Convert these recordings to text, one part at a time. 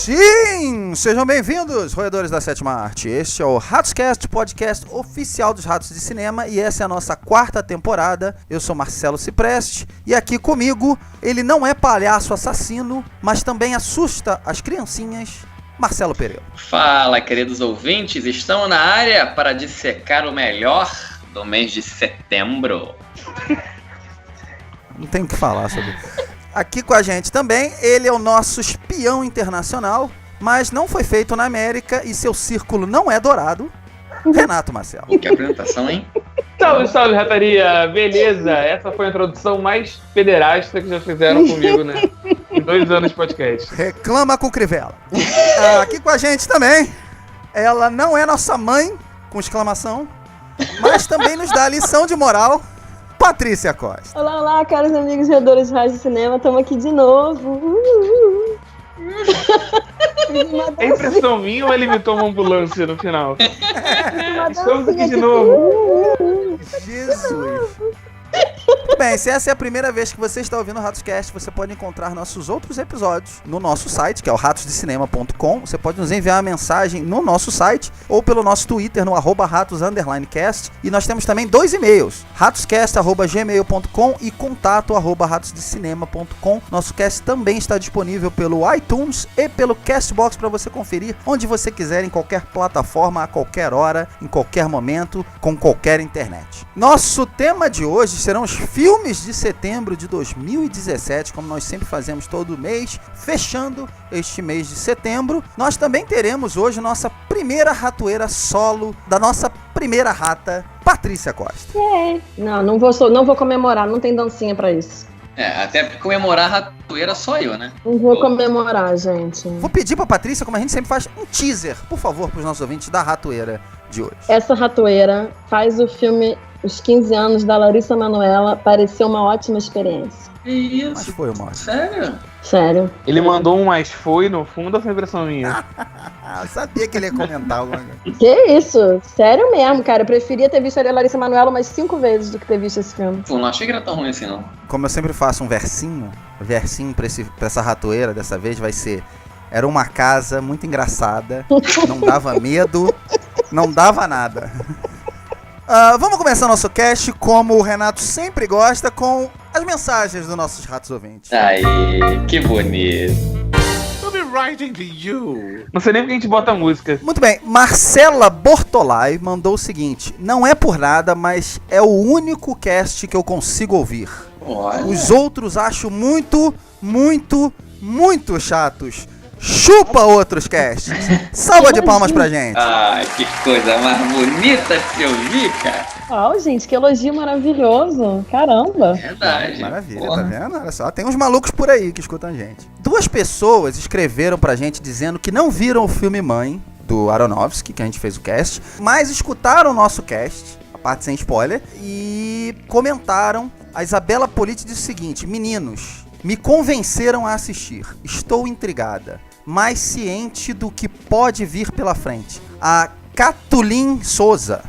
Sim! Sejam bem-vindos, roedores da Sétima Arte. Este é o Ratoscast, podcast oficial dos Ratos de Cinema, e essa é a nossa 4ª temporada. Eu sou Marcelo Cipreste, e aqui comigo, ele não é palhaço assassino, mas também assusta as criancinhas, Marcelo Pereira. Fala, queridos ouvintes, estão na área para dissecar o melhor do mês de setembro. Não tem o que falar sobre isso. Aqui com a gente também, ele é o nosso espião internacional, mas não foi feito na América e seu círculo não é dourado, Renato Marcelo. Que apresentação, hein? Salve, salve, rataria! Beleza, essa foi a introdução mais pederasta que já fizeram comigo, né? Em 2 anos de podcast. Reclama com Crivella. Aqui com a gente também, ela não é nossa mãe, com exclamação, mas também nos dá lição de moral, Patrícia Costa. Olá, olá, caros amigos roedores de Rádio de Cinema, estamos aqui de novo. É impressão minha ou ele imitou uma ambulância no final? Estamos aqui de novo. Jesus. Bem, se essa é a primeira vez que você está ouvindo o Ratoscast, você pode encontrar nossos outros episódios no nosso site, que é o ratosdecinema.com. Você pode nos enviar uma mensagem no nosso site ou pelo nosso Twitter no @ratos_cast. E nós temos também 2 e-mails, ratoscast@gmail.com e contato@ratosdecinema.com. Nosso cast também está disponível pelo iTunes e pelo Castbox para você conferir onde você quiser, em qualquer plataforma, a qualquer hora, em qualquer momento, com qualquer internet. Nosso tema de hoje serão os filmes de setembro de 2017, como nós sempre fazemos todo mês, fechando este mês de setembro. Nós também teremos hoje nossa primeira ratoeira solo da nossa primeira rata, Patrícia Costa. Não vou comemorar, não tem dancinha pra isso. Até comemorar a ratoeira só eu, né? Não vou comemorar, gente. Vou pedir pra Patrícia, como a gente sempre faz, um teaser, por favor, pros nossos ouvintes da ratoeira de hoje. Essa ratoeira faz o filme Os 15 Anos da Larissa Manoela parecer uma ótima experiência. Isso. Mas foi uma ótima. Sério? Sério. Ele mandou um mas foi no fundo, ou foi impressão minha? Eu sabia que ele ia comentar alguma coisa. Que isso? Sério mesmo, cara. Eu preferia ter visto a Larissa Manoela umas 5 vezes do que ter visto esse filme. Pô, não achei que era tão ruim assim, não. Como eu sempre faço um versinho pra essa ratoeira, dessa vez vai ser: era uma casa muito engraçada, não dava medo, não dava nada. Vamos começar nosso cast, como o Renato sempre gosta, com as mensagens dos nossos ratos ouvintes. Aí, que bonito. Não sei nem porque a gente bota a música. Muito bem, Marcela Bortolai mandou o seguinte: não é por nada, mas é o único cast que eu consigo ouvir. Olha. Os outros acho muito, muito, muito chatos. Chupa outros casts. Salva de palmas pra gente. Ai, que coisa mais bonita de se ouvir, cara. Uau, gente, que elogio maravilhoso. Caramba. Verdade. Maravilha, Porra. tá vendo? Olha só, tem uns malucos por aí que escutam a gente. 2 pessoas escreveram pra gente dizendo que não viram o filme Mãe, do Aronofsky, que a gente fez o cast, mas escutaram o nosso cast, a parte sem spoiler, e comentaram. A Isabela Politi disse o seguinte: meninos, me convenceram a assistir. Estou intrigada, mas ciente do que pode vir pela frente. A Catulin Souza,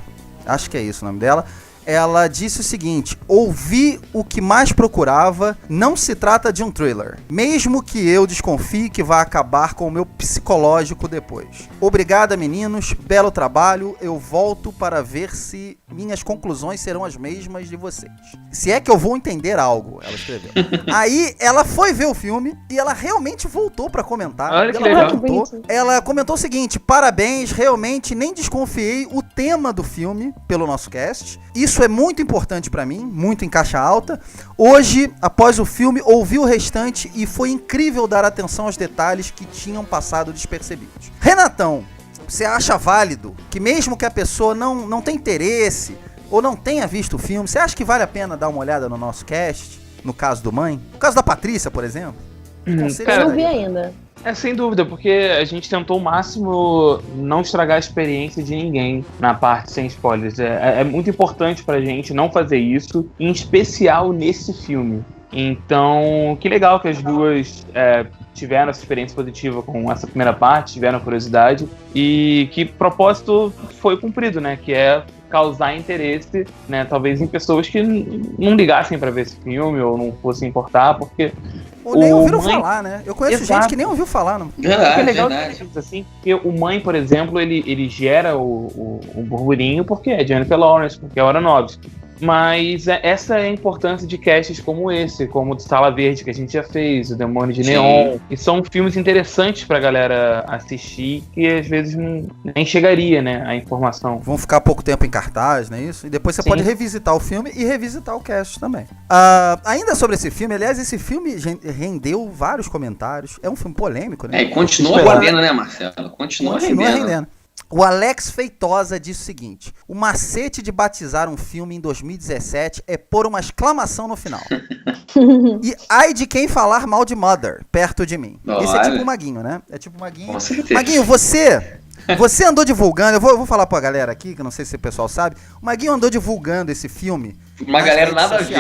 acho que é isso o nome dela, ela disse o seguinte: ouvi o que mais procurava, não se trata de um thriller, mesmo que eu desconfie que vai acabar com o meu psicológico depois. Obrigada, meninos, belo trabalho, eu volto para ver se minhas conclusões serão as mesmas de vocês. Se é que eu vou entender algo, ela escreveu. Aí ela foi ver o filme e ela realmente voltou para comentar. Olha que Ela legal. comentou, ela comentou o seguinte: parabéns, realmente nem desconfiei o tema do filme pelo nosso cast. Isso é muito importante pra mim, muito em caixa alta. Hoje, após o filme, ouvi o restante e foi incrível dar atenção aos detalhes que tinham passado despercebidos. Renatão, você acha válido que mesmo que a pessoa não tenha interesse ou não tenha visto o filme, você acha que vale a pena dar uma olhada no nosso cast? No caso do Mãe? No caso da Patrícia, por exemplo? Cara, Eu não vi ainda. Sem dúvida, porque a gente tentou o máximo não estragar a experiência de ninguém na parte sem spoilers. É muito importante pra gente não fazer isso, em especial nesse filme. Então, que legal que as duas tiveram essa experiência positiva com essa primeira parte, tiveram curiosidade, e que propósito foi cumprido, né? Que é causar interesse, né? Talvez em pessoas que não ligassem pra ver esse filme ou não fossem importar, porque Ou nem ouviram Mãe... falar, né? Eu conheço Exato. gente que nem ouviu falar. Não. Verdade, É legal verdade. isso, assim, porque o Mãe, por exemplo, ele gera o burburinho porque é Jennifer Lawrence, porque é Aronofsky. Mas essa é a importância de casts como esse, como o de Sala Verde, que a gente já fez, o Demônio de Neon. E são filmes interessantes pra galera assistir, que às vezes nem chegaria, né, a informação. Vão ficar pouco tempo em cartaz, não é isso? E depois você Sim. pode revisitar o filme e revisitar o cast também. Ainda sobre esse filme, aliás, esse filme rendeu vários comentários. É um filme polêmico, né? E continua rendendo, né, Marcelo? Continua rendendo. O Alex Feitosa disse o seguinte: o macete de batizar um filme em 2017 é pôr uma exclamação no final. E ai de quem falar mal de Mother perto de mim. Olha. Esse é tipo o Maguinho, né? É tipo o Maguinho. Com certeza. Maguinho, você andou divulgando, eu vou falar pra galera aqui, que eu não sei se o pessoal sabe, o Maguinho andou divulgando esse filme. Uma galera nada a ver.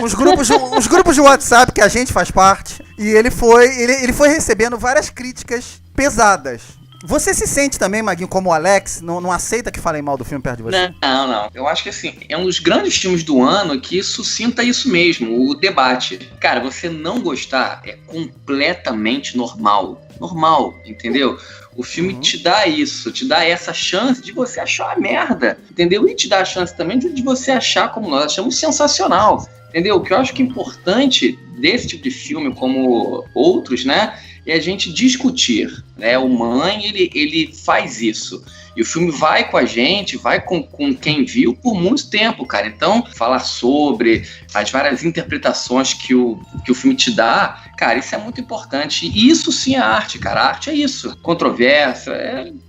Os grupos de WhatsApp que a gente faz parte, e ele foi recebendo várias críticas pesadas. Você se sente também, Maguinho, como o Alex, não aceita que falem mal do filme perto de você? Não. Eu acho que assim, é um dos grandes filmes do ano que suscita isso mesmo, o debate. Cara, você não gostar é completamente normal. Normal, entendeu? O filme te dá isso, te dá essa chance de você achar uma merda, entendeu? E te dá a chance também de você achar, como nós achamos, sensacional, entendeu? O que eu acho que é importante desse tipo de filme, como outros, né? É a gente discutir, né? O Mãe, ele faz isso. E o filme vai com a gente, vai com quem viu por muito tempo, cara. Então, falar sobre as várias interpretações que o filme te dá, cara, isso é muito importante. E isso sim é arte, cara. A arte é isso. Controvérsia,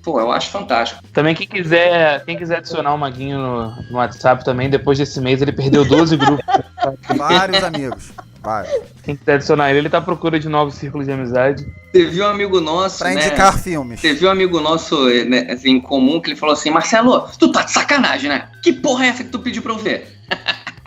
eu acho fantástico. Também quem quiser adicionar o Maguinho no WhatsApp também, depois desse mês ele perdeu 12 grupos. Vários amigos. Quem quiser adicionar ele tá à procura de novos círculos de amizade. Teve um amigo nosso, pra indicar filmes. Teve um amigo nosso, né, assim, em comum, que ele falou assim: Marcelo, tu tá de sacanagem, né? Que porra é essa que tu pediu pra eu ver?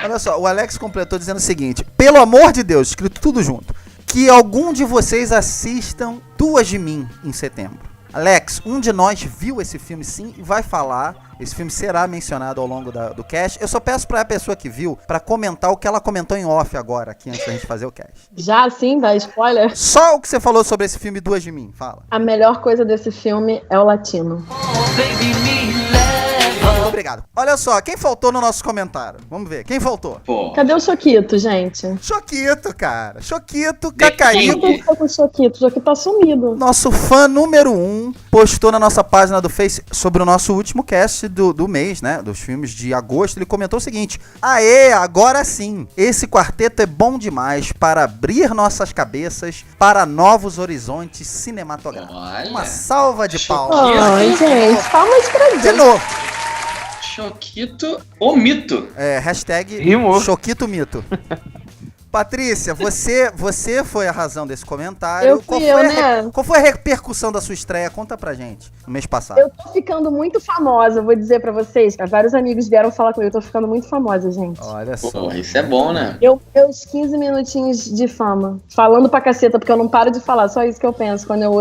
Olha só, o Alex completou dizendo o seguinte: pelo amor de Deus, escrito tudo junto, que algum de vocês assistam Duas de Mim em setembro. Alex, um de nós viu esse filme sim e vai falar. Esse filme será mencionado ao longo do cast. Eu só peço pra pessoa que viu pra comentar o que ela comentou em off agora, aqui antes da gente fazer o cast. Já assim, dá spoiler? Só o que você falou sobre esse filme Duas de Mim, fala. A melhor coisa desse filme é o latino. Obrigado. Olha só, quem faltou no nosso comentário? Vamos ver, quem faltou? Pô. Cadê o Choquito, gente? Choquito, cara. Choquito, Cacaíto. Quem ficou com o Choquito? O Choquito tá sumido. Nosso fã número 1 postou na nossa página do Face sobre o nosso último cast do mês, né? Dos filmes de agosto. Ele comentou o seguinte: aê, agora sim. Esse quarteto é bom demais para abrir nossas cabeças para novos horizontes cinematográficos. Olha. Uma salva de palmas. Ai, gente, palmas pra De gente. novo. Choquito, o mito. Hashtag Rimou. Choquito Mito. Patrícia, você foi a razão desse comentário. Eu fui eu, né? Qual foi a repercussão da sua estreia? Conta pra gente, no mês passado. Eu tô ficando muito famosa, vou dizer pra vocês. Vários amigos vieram falar comigo, eu tô ficando muito famosa, gente. Olha só. Pô, isso é bom, né? Meus 15 minutinhos de fama. Falando pra caceta, porque eu não paro de falar. Só isso que eu penso quando eu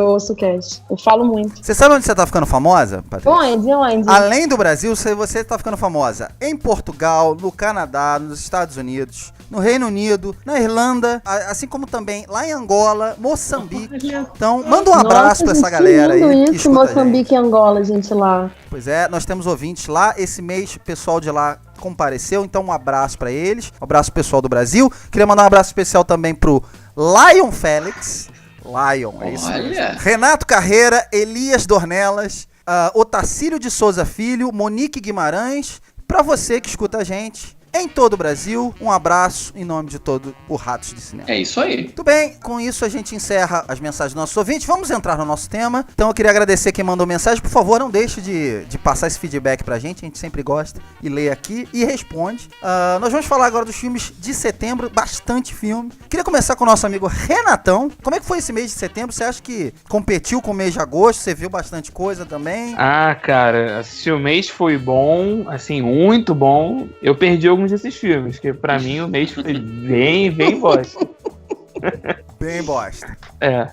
ouço o cast. Eu falo muito. Você sabe onde você tá ficando famosa, Patrícia? Onde? Além do Brasil, você tá ficando famosa em Portugal, no Canadá, nos Estados Unidos, no Reino Unido, na Irlanda, assim como também lá em Angola, Moçambique. Então, manda um abraço pra essa galera aí. Que Isso, escuta a Moçambique e Angola, gente, lá. Pois é, nós temos ouvintes lá. Esse mês o pessoal de lá compareceu, então um abraço pra eles. Um abraço pro pessoal do Brasil. Queria mandar um abraço especial também pro Lion Félix. Lion, é isso mesmo. Olha. Renato Carreira, Elias Dornelas, Otacílio de Souza Filho, Monique Guimarães. Pra você que escuta a gente em todo o Brasil, um abraço em nome de todo o Ratos de Cinema. É isso aí. Muito bem, com isso a gente encerra as mensagens dos nossos ouvintes. Vamos entrar no nosso tema. Então eu queria agradecer quem mandou mensagem. Por favor, não deixe de passar esse feedback pra gente. A gente sempre gosta e lê aqui e responde. Nós vamos falar agora dos filmes de setembro. Bastante filme. Queria começar com o nosso amigo Renatão. Como é que foi esse mês de setembro? Você acha que competiu com o mês de agosto? Você viu bastante coisa também? Ah, cara, se o mês foi bom, assim, muito bom, eu perdi alguns desses filmes, que pra mim o mês foi bem bosta. Bem bosta.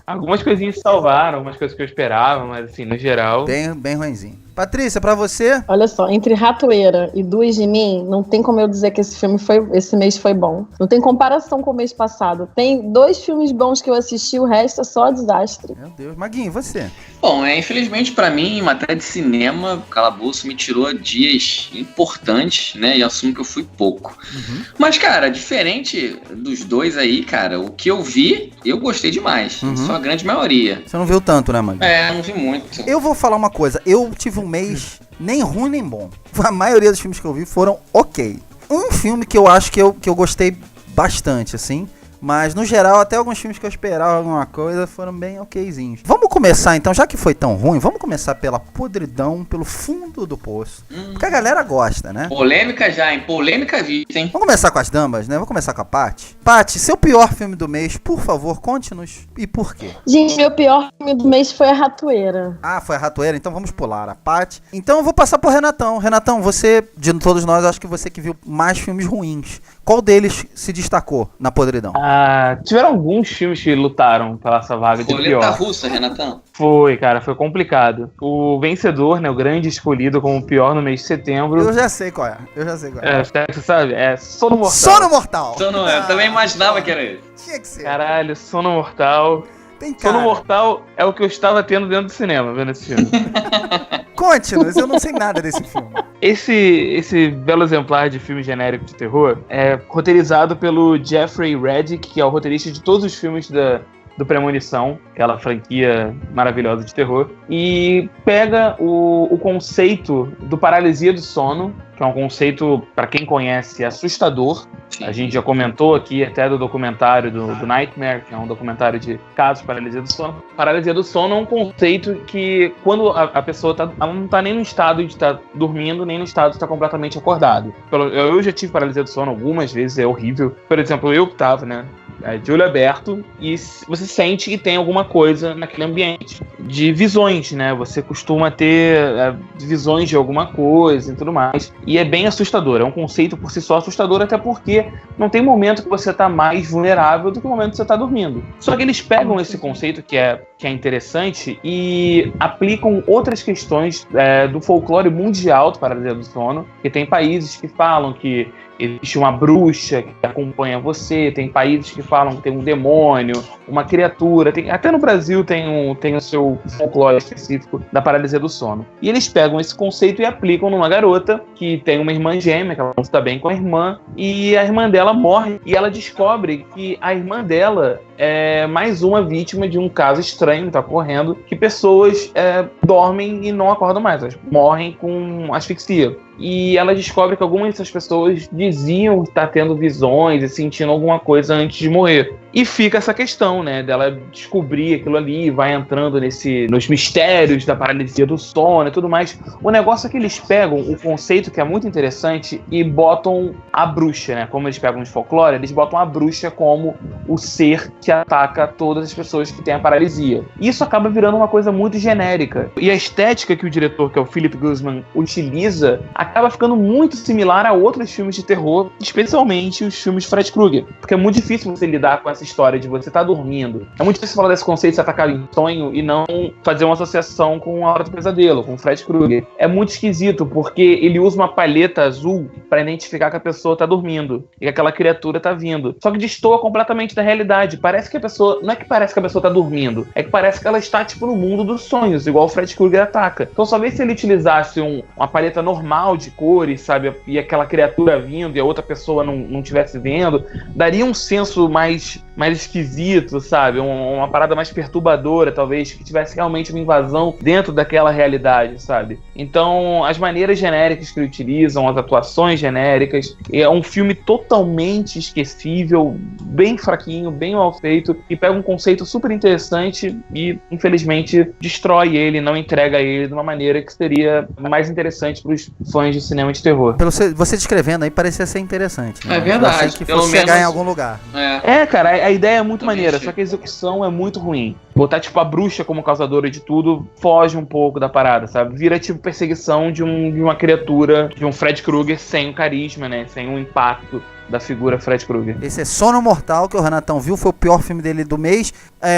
Algumas coisinhas salvaram, algumas coisas que eu esperava, mas assim, no geral... Bem ruinzinho. Patrícia, pra você? Olha só, entre Ratoeira e Duas de Mim, não tem como eu dizer que esse mês foi bom. Não tem comparação com o mês passado. Tem 2 filmes bons que eu assisti, o resto é só desastre. Meu Deus. Maguinho, você? Bom, infelizmente pra mim, em matéria de cinema, o Calabouço me tirou dias importantes, né? E assumo que eu fui pouco. Mas, cara, diferente dos dois aí, cara, o que eu vi, eu gostei demais. Em sua grande maioria. Você não viu tanto, né, Maguinho? Não vi muito. Eu vou falar uma coisa. Eu tive um mês nem ruim nem bom. A maioria dos filmes que eu vi foram ok. Um filme que eu acho que eu gostei bastante, assim. Mas, no geral, até alguns filmes que eu esperava alguma coisa foram bem okzinhos. Vamos começar, então, já que foi tão ruim, vamos começar pela podridão, pelo fundo do poço. Porque a galera gosta, né? Polêmica já, hein? Polêmica vista, hein? Vamos começar com as damas, né? Vamos começar com a Paty. Paty, seu pior filme do mês, por favor, conte-nos e por quê? Gente, meu pior filme do mês foi A Ratoeira. Ah, foi a Ratoeira, então vamos pular a Paty. Então eu vou passar pro Renatão. Renatão, você, de todos nós, acho que você que viu mais filmes ruins. Qual deles se destacou na podridão? Tiveram alguns filmes que lutaram pela essa vaga de Roleta pior. russa, Renatão. Foi, cara, foi complicado. O vencedor, né, o grande escolhido como pior no mês de setembro. Eu já sei qual é. Você sabe? É Sono Mortal. Sono Mortal! Eu também imaginava que era ele. Tinha que ser. Caralho, Sono Mortal. Tem cara. Sono Mortal é o que eu estava tendo dentro do cinema, vendo esse filme. Conte-nos, eu não sei nada desse filme. Esse belo exemplar de filme genérico de terror é roteirizado pelo Jeffrey Reddick, que é o roteirista de todos os filmes do Premonição, aquela franquia maravilhosa de terror, e pega o conceito do paralisia do sono, que é um conceito, para quem conhece, assustador. A gente já comentou aqui até do documentário do Nightmare, que é um documentário de casos de paralisia do sono. Paralisia do sono é um conceito que, quando a pessoa ela não está nem no estado de estar dormindo, nem no estado de estar completamente acordado. Eu já tive paralisia do sono algumas vezes, é horrível. Por exemplo, eu que estava, né, de olho aberto, e você sente que tem alguma coisa naquele ambiente. De visões, né? Você costuma ter visões de alguma coisa e tudo mais. E é bem assustador. É um conceito por si só assustador, até porque não tem momento que você tá mais vulnerável do que o momento que você tá dormindo. Só que eles pegam esse conceito que é interessante e aplicam outras questões do folclore mundial do paralisia do sono, que tem países que falam que existe uma bruxa que acompanha você, tem países que falam que tem um demônio, uma criatura, até no Brasil tem o seu folclore específico da paralisia do sono. E eles pegam esse conceito e aplicam numa garota que tem uma irmã gêmea, que ela não se dá bem com a irmã, e a irmã dela morre, e ela descobre que a irmã dela é mais uma vítima de um caso estranho que está ocorrendo, que pessoas dormem e não acordam mais, elas morrem com asfixia. E ela descobre que algumas dessas pessoas diziam estar tendo visões e sentindo alguma coisa antes de morrer. E fica essa questão, né, dela descobrir aquilo ali, vai entrando nos mistérios da paralisia do sono e tudo mais. O negócio é que eles pegam o conceito que é muito interessante e botam a bruxa, né, como eles pegam de folclore, eles botam a bruxa como o ser que ataca todas as pessoas que têm a paralisia. Isso acaba virando uma coisa muito genérica. E a estética que o diretor, que é o Philip Guzman, utiliza, acaba ficando muito similar a outros filmes de terror, especialmente os filmes de Fred Krueger. Porque é muito difícil você lidar com essa história de você estar dormindo. É muito difícil falar desse conceito de se atacar em sonho e não fazer uma associação com a Hora do Pesadelo, com o Fred Krueger. É muito esquisito, porque ele usa uma palheta azul para identificar que a pessoa está dormindo e que aquela criatura está vindo. Só que destoa completamente da realidade. Parece que a pessoa... Não é que parece que a pessoa está dormindo, é que parece que ela está, tipo, no mundo dos sonhos, igual o Fred Krueger ataca. Então, talvez se ele utilizasse uma palheta normal de cores, sabe, e aquela criatura vindo e a outra pessoa não estivesse vendo, daria um senso mais esquisito, sabe, uma parada mais perturbadora, talvez, que tivesse realmente uma invasão dentro daquela realidade, sabe. Então, as maneiras genéricas que ele utilizam, as atuações genéricas, é um filme totalmente esquecível, bem fraquinho, bem mal feito, e pega um conceito super interessante e, infelizmente, destrói ele, não entrega ele de uma maneira que seria mais interessante para os fãs de cinema de terror. Pelo você descrevendo aí, parecia ser interessante, né? É verdade. Eu achei que pelo fosse menos chegar em algum lugar. Cara, a ideia é muito Também maneira, achei. só que a execução é muito ruim. Botar, tipo, a bruxa como causadora de tudo foge um pouco da parada, sabe? Vira, tipo, perseguição de uma criatura, de um Fred Krueger sem o carisma, né? Sem o impacto da figura Fred Krueger. Esse é Sono Mortal, que o Renatão viu, foi o pior filme dele do mês.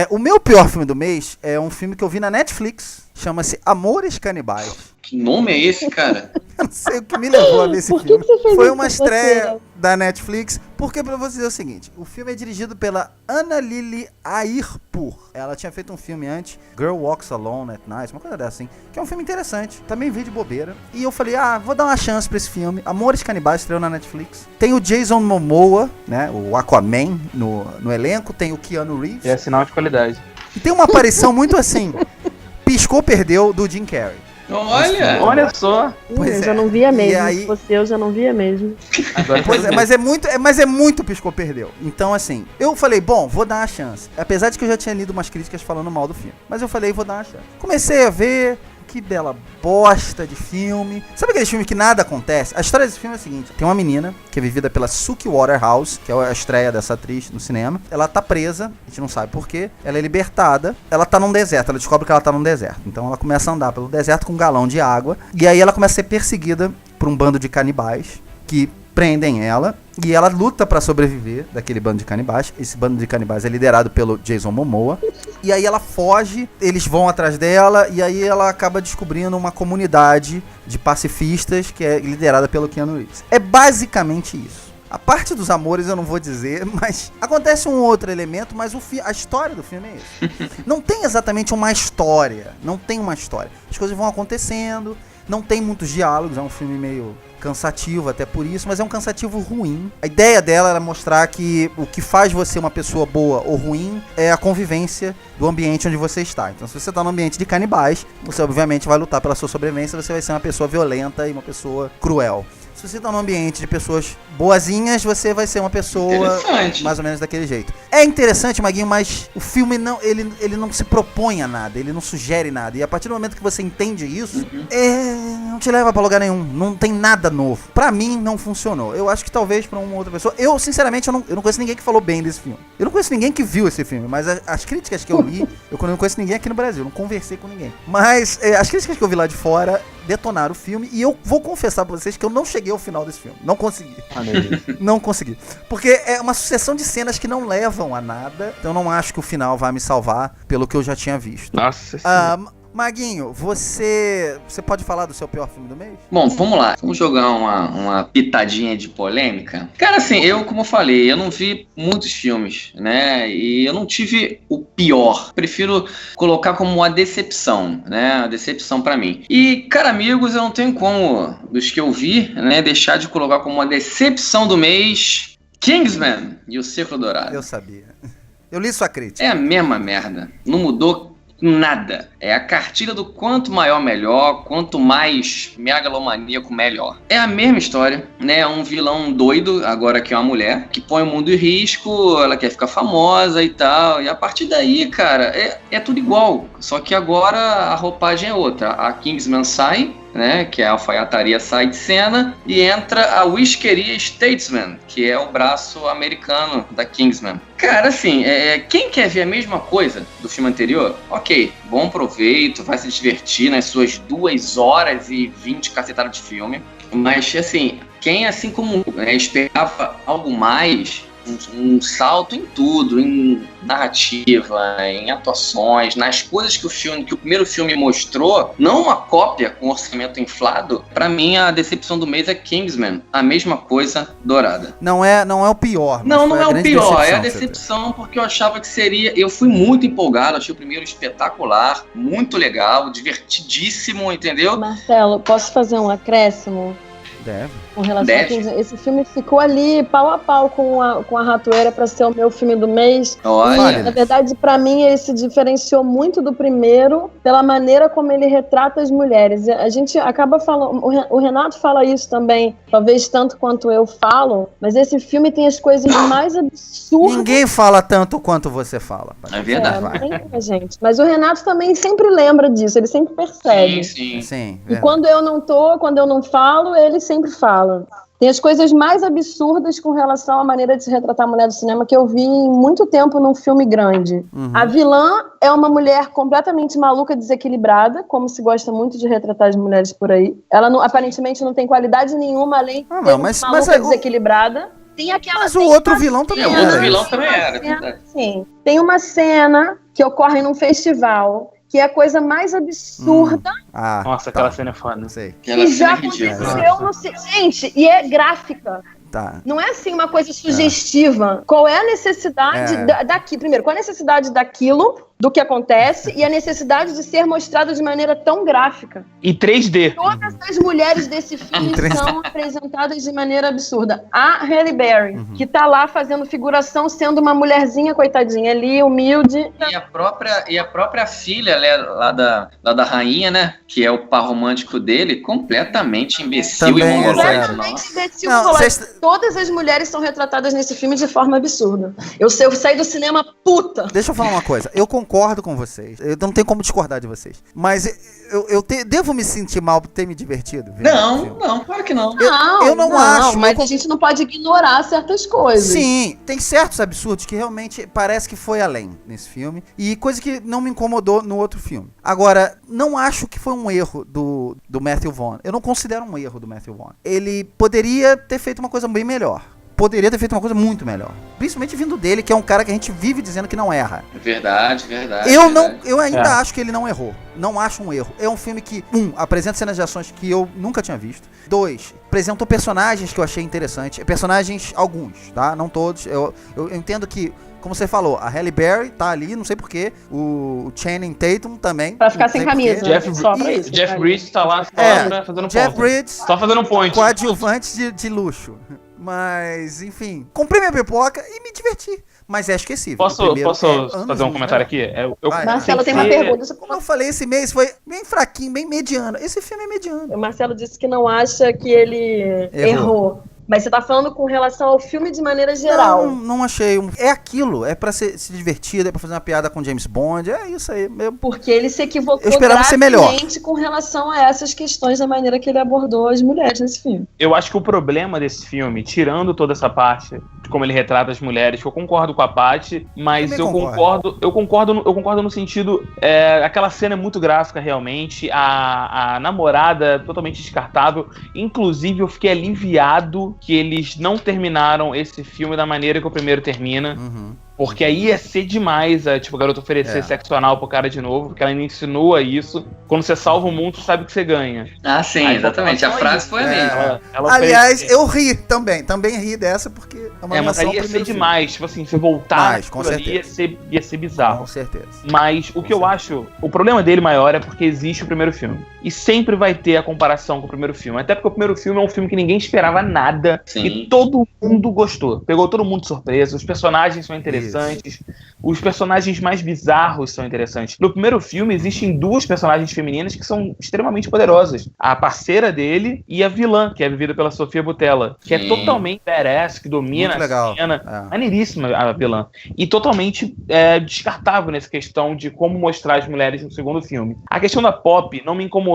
O meu pior filme do mês é um filme que eu vi na Netflix, chama-se Amores Canibais. Que nome é esse, cara? Eu não sei o que me levou a ver esse Por que filme. que você fez Foi isso uma com estreia você? da Netflix. Porque, pra você dizer o seguinte, o filme é dirigido pela Ana Lily Airpur. Ela tinha feito um filme antes, Girl Walks Alone at Night, uma coisa dessa assim, que é um filme interessante. Também vi de bobeira. E eu falei, vou dar uma chance pra esse filme. Amores Canibais estreou na Netflix. Tem o Jason Momoa, né, o Aquaman no elenco. Tem o Keanu Reeves. É sinal de qualidade. E tem uma aparição muito assim, piscou, perdeu, do Jim Carrey. Olha só. Pois Eu é. já não via E mesmo. aí- Se fosse eu, já não via mesmo. Agora Pois é, mas é muito piscou, perdeu. Então, assim, eu falei, bom, vou dar uma chance. Apesar de que eu já tinha lido umas críticas falando mal do filme. Mas eu falei, vou dar uma chance. Comecei a ver, que bela bosta de filme. Sabe aquele filme que nada acontece? A história desse filme é a seguinte. Tem uma menina, que é vivida pela Suki Waterhouse, que é a estreia dessa atriz no cinema. Ela tá presa, a gente não sabe porquê. Ela é libertada, ela tá num deserto. Ela descobre que ela tá num deserto. Então ela começa a andar pelo deserto com um galão de água. E aí ela começa a ser perseguida por um bando de canibais que prendem ela e ela luta pra sobreviver daquele bando de canibais. Esse bando de canibais é liderado pelo Jason Momoa. E aí ela foge, eles vão atrás dela e aí ela acaba descobrindo uma comunidade de pacifistas que é liderada pelo Keanu Reeves. É basicamente isso. A parte dos amores eu não vou dizer, mas acontece um outro elemento, mas a história do filme é isso. Não tem exatamente uma história, não tem uma história. As coisas vão acontecendo, não tem muitos diálogos, é um filme meio cansativo até por isso, mas é um cansativo ruim. A ideia dela era mostrar que o que faz você uma pessoa boa ou ruim é a convivência do ambiente onde você está. Então se você está num ambiente de canibais, você obviamente vai lutar pela sua sobrevivência, você vai ser uma pessoa violenta e uma pessoa cruel. Se você tá num ambiente de pessoas boazinhas, você vai ser uma pessoa mais ou menos daquele jeito. É interessante, Maguinho, mas o filme não, ele não se propõe a nada, ele não sugere nada. E a partir do momento que você entende isso, não te leva pra lugar nenhum. Não tem nada novo. Pra mim, não funcionou. Eu acho que talvez pra uma outra pessoa... Eu, sinceramente, eu não conheço ninguém que falou bem desse filme. Eu não conheço ninguém que viu esse filme, mas as críticas que eu li... Eu não conheço ninguém aqui no Brasil, não conversei com ninguém. Mas as críticas que eu vi lá de fora... detonar o filme, e eu vou confessar pra vocês que eu não cheguei ao final desse filme. Não consegui. Não consegui. Porque é uma sucessão de cenas que não levam a nada, então eu não acho que o final vai me salvar pelo que eu já tinha visto. Nossa. Maguinho, você pode falar do seu pior filme do mês? Bom, vamos lá. Vamos jogar uma pitadinha de polêmica. Cara, assim, como eu falei, eu não vi muitos filmes, né? E eu não tive o pior. Prefiro colocar como uma decepção, né? A decepção pra mim. E, cara, amigos, eu não tenho como, dos que eu vi, né, deixar de colocar como uma decepção do mês Kingsman e o Círculo Dourado. Eu sabia. Eu li sua crítica. É a mesma merda. Não mudou nada. É a cartilha do quanto maior melhor, quanto mais megalomaníaco melhor. É a mesma história, né? Um vilão doido, agora que é uma mulher, que põe o mundo em risco, ela quer ficar famosa e tal. E a partir daí, cara, é tudo igual. Só que agora a roupagem é outra. A Kingsman sai, né, que é a alfaiataria, sai de cena e entra a Whiskeria Statesman, que é o braço americano da Kingsman. Cara, assim, quem quer ver a mesma coisa do filme anterior, ok, bom proveito, vai se divertir nas suas 2h20 cacetadas de filme, mas, assim, quem, assim como esperava algo mais... Um salto em tudo, em narrativa, em atuações, nas coisas que o primeiro filme mostrou, não uma cópia com orçamento inflado. Pra mim, a decepção do mês é Kingsman, a mesma coisa Dourada. Não é o pior. Não é o pior, é a decepção, porque eu achava que seria... Eu fui muito empolgado, achei o primeiro espetacular, muito legal, divertidíssimo, entendeu? Marcelo, posso fazer um acréscimo? Deve. Com relação a Kingsman, esse filme ficou ali pau a pau com a Ratoeira para ser o meu filme do mês. Olha. E, na verdade, para mim, ele se diferenciou muito do primeiro pela maneira como ele retrata as mulheres. A gente acaba falando, o Renato fala isso também, talvez tanto quanto eu falo, mas esse filme tem as coisas mais absurdas. Ninguém fala tanto quanto você fala. É verdade. Gente. Mas o Renato também sempre lembra disso, ele sempre percebe. Sim, e quando eu não falo, ele sempre fala. Tem as coisas mais absurdas com relação à maneira de se retratar a mulher do cinema que eu vi em muito tempo num filme grande. Uhum. A vilã é uma mulher completamente maluca, desequilibrada, como se gosta muito de retratar as mulheres por aí. Ela aparentemente não tem qualidade nenhuma, além de ser maluca desequilibrada. Tem aquela mas o outro vilão também era. O outro vilão também era. Sim. Tem uma cena que ocorre num festival que é a coisa mais absurda Nossa, aquela cena é foda. Não sei. que já aconteceu no cinema. Gente, e é gráfica. Tá. Não é assim uma coisa sugestiva. Qual é a necessidade primeiro, qual é a necessidade daquilo, do que acontece, e a necessidade de ser mostrado de maneira tão gráfica? E 3D. Todas as mulheres desse filme são apresentadas de maneira absurda. A Halle Berry, que tá lá fazendo figuração, sendo uma mulherzinha coitadinha ali, humilde. E a própria filha, né, lá da rainha, né? Que é o par romântico dele, completamente imbecil Também e mongoloide. Completamente imbecil. Não, Todas as mulheres são retratadas nesse filme de forma absurda. Eu saí do cinema puta. Deixa eu falar uma coisa. Eu concordo com vocês. Eu não tenho como discordar de vocês. Mas devo me sentir mal por ter me divertido? Não, claro que não. Eu não acho. Mas a gente não pode ignorar certas coisas. Sim, tem certos absurdos que realmente parece que foi além nesse filme. E coisa que não me incomodou no outro filme. Agora, não acho que foi um erro do Matthew Vaughn. Eu não considero um erro do Matthew Vaughn. Ele poderia ter feito uma coisa bem melhor. Poderia ter feito uma coisa muito melhor. Principalmente vindo dele, que é um cara que a gente vive dizendo que não erra. Verdade. Eu ainda acho que ele não errou. Não acho um erro. É um filme que, apresenta cenas de ações que eu nunca tinha visto. 2, apresentou personagens que eu achei interessante. Personagens, alguns, tá? Não todos. Eu entendo que, como você falou, a Halle Berry tá ali, não sei porquê. O Channing Tatum também. Pra ficar sem camisa. Jeff Bridges tá lá fazendo Jeff Bridges, só fazendo point. Coadjuvante de luxo. Mas, enfim, comprei minha pipoca e me diverti. Mas é esquecível. Posso fazer um comentário aqui? Marcelo tem uma pergunta. Como eu falei, esse mês foi bem fraquinho, bem mediano. Esse filme é mediano. O Marcelo disse que não acha que ele errou. Mas você tá falando com relação ao filme de maneira geral. Não achei. É aquilo. É pra se divertir, é pra fazer uma piada com James Bond. É isso aí mesmo. Porque ele se equivocou Eu esperava ser melhor com relação a essas questões da maneira que ele abordou as mulheres nesse filme. Eu acho que o problema desse filme, tirando toda essa parte de como ele retrata as mulheres, que eu concordo com a Paty, mas eu concordo no sentido, aquela cena é muito gráfica realmente, a namorada totalmente descartável. Inclusive eu fiquei aliviado que eles não terminaram esse filme da maneira que o primeiro termina. Porque aí ia ser demais a garota oferecer sexo anal pro cara de novo, porque ela insinua isso. Quando você salva o mundo, você sabe que você ganha. Ah, sim, aí, exatamente. A frase foi a mesma. Aliás, eu ri também. Também ri dessa, porque é uma mas aí ia ser demais. Tipo assim, se voltar ali, ia ser bizarro. Com certeza. Mas o que eu acho, o problema dele maior é porque existe o primeiro filme. E sempre vai ter a comparação com o primeiro filme. Até porque o primeiro filme é um filme que ninguém esperava nada. Sim. E todo mundo gostou. Pegou todo mundo de surpresa. Os personagens são interessantes. Os personagens mais bizarros são interessantes. No primeiro filme existem duas personagens femininas que são extremamente poderosas. A parceira dele e a vilã, que é vivida pela Sofia Boutella, que é totalmente badass, que domina a cena. Maneiríssima a vilã. E totalmente descartável nessa questão de como mostrar as mulheres no segundo filme. A questão da Pop não me incomodou